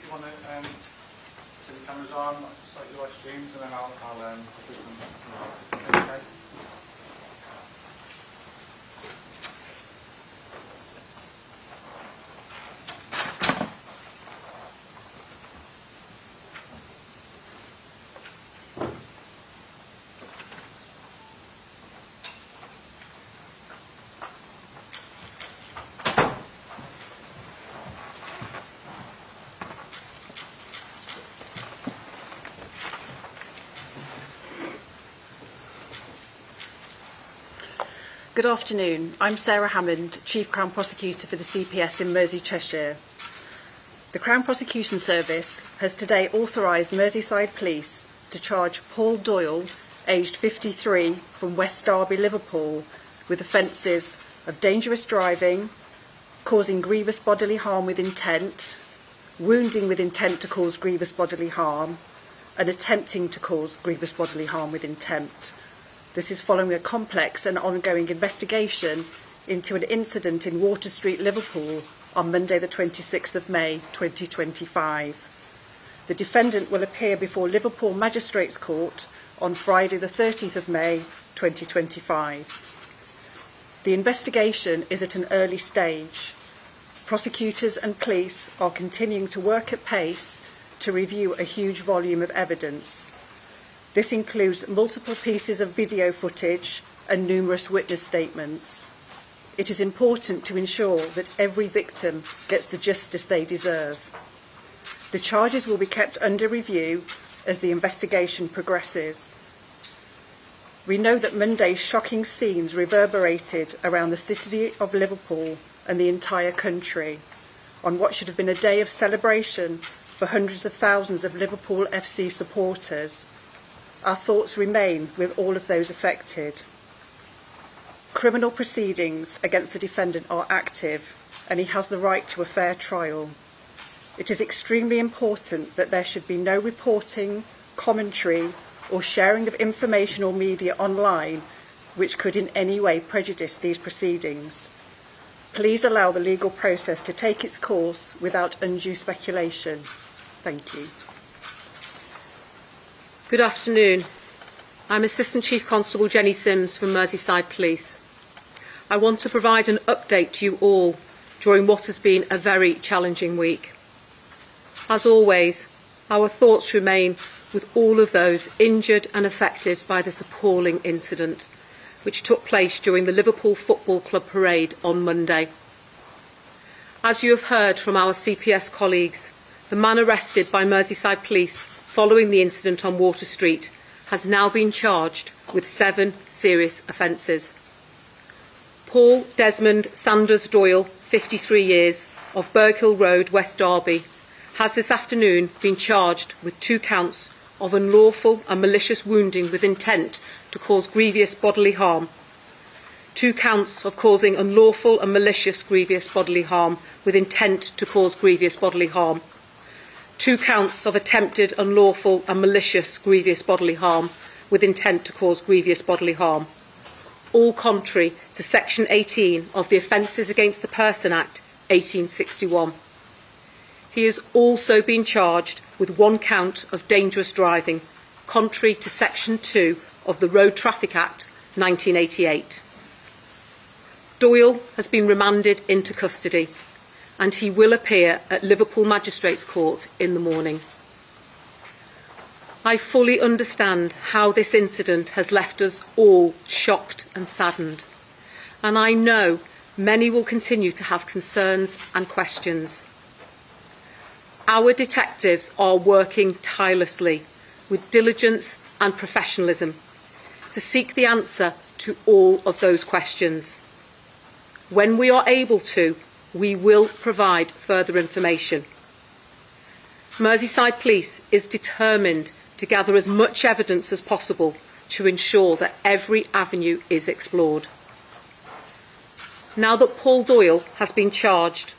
if you want to put the cameras on, start your live streams, and then I'll put them on. Okay. Good afternoon. I'm Sarah Hammond, Chief Crown Prosecutor for the CPS in Mersey, Cheshire. The Crown Prosecution Service has today authorised Merseyside Police to charge Paul Doyle, aged 53, from West Derby, Liverpool, with offences of dangerous driving, causing grievous bodily harm with intent, wounding with intent to cause grievous bodily harm, and attempting to cause grievous bodily harm with intent. This is following a complex and ongoing investigation into an incident in Water Street, Liverpool, on Monday the 26th of May 2025. The defendant will appear before Liverpool Magistrates Court on Friday the 30th of May 2025. The investigation is at an early stage. Prosecutors and police are continuing to work at pace to review a huge volume of evidence. This includes multiple pieces of video footage and numerous witness statements. It is important to ensure that every victim gets the justice they deserve. The charges will be kept under review as the investigation progresses. We know that Monday's shocking scenes reverberated around the city of Liverpool and the entire country on what should have been a day of celebration for hundreds of thousands of Liverpool FC supporters. Our thoughts remain with all of those affected. Criminal proceedings against the defendant are active, and he has the right to a fair trial. It is extremely important that there should be no reporting, commentary, or sharing of information or media online which could in any way prejudice these proceedings. Please allow the legal process to take its course without undue speculation. Thank you. Good afternoon. I'm Assistant Chief Constable Jenny Sims from Merseyside Police. I want to provide an update to you all during what has been a very challenging week. As always, our thoughts remain with all of those injured and affected by this appalling incident, which took place during the Liverpool Football Club parade on Monday. As you have heard from our CPS colleagues, the man arrested by Merseyside Police following the incident on Water Street has now been charged with 7 serious offences. Paul Desmond Sanders Doyle, 53 years, of Burghill Road, West Derby, has this afternoon been charged with 2 counts of unlawful and malicious wounding with intent to cause grievous bodily harm, 2 counts of causing unlawful and malicious grievous bodily harm with intent to cause grievous bodily harm, 2 counts of attempted unlawful and malicious grievous bodily harm with intent to cause grievous bodily harm, all contrary to Section 18 of the Offences Against the Person Act 1861. He has also been charged with 1 count of dangerous driving, contrary to Section 2 of the Road Traffic Act 1988. Doyle has been remanded into custody, and he will appear at Liverpool Magistrates Court in the morning. I fully understand how this incident has left us all shocked and saddened, and I know many will continue to have concerns and questions. Our detectives are working tirelessly with diligence and professionalism to seek the answer to all of those questions. When we are able to, we will provide further information. Merseyside Police is determined to gather as much evidence as possible to ensure that every avenue is explored. Now that Paul Doyle has been charged,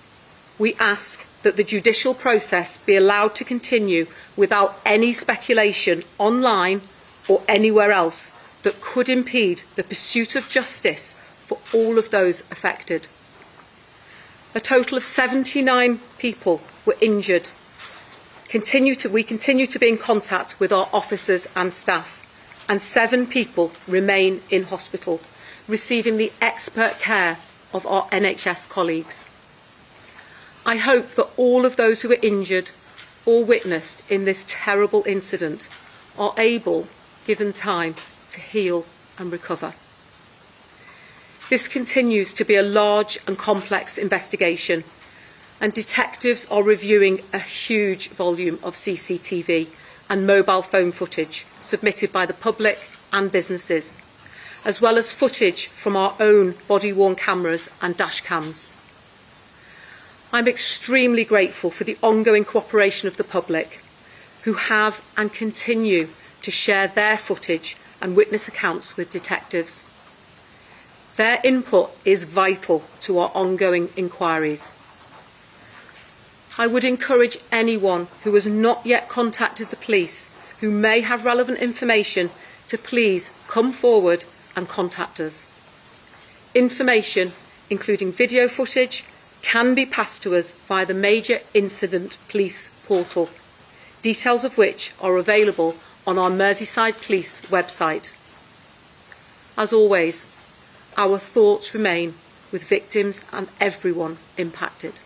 we ask that the judicial process be allowed to continue without any speculation online or anywhere else that could impede the pursuit of justice for all of those affected. A total of 79 people were injured, We continue to be in contact with our officers and staff, and 7 people remain in hospital, receiving the expert care of our NHS colleagues. I hope that all of those who were injured or witnessed in this terrible incident are able, given time, to heal and recover. This continues to be a large and complex investigation, and detectives are reviewing a huge volume of CCTV and mobile phone footage submitted by the public and businesses, as well as footage from our own body-worn cameras and dash cams. I'm extremely grateful for the ongoing cooperation of the public, who have and continue to share their footage and witness accounts with detectives. Their input is vital to our ongoing inquiries. I would encourage anyone who has not yet contacted the police who may have relevant information to please come forward and contact us. Information, including video footage, can be passed to us via the Major Incident Police portal, details of which are available on our Merseyside Police website. As always, our thoughts remain with victims and everyone impacted.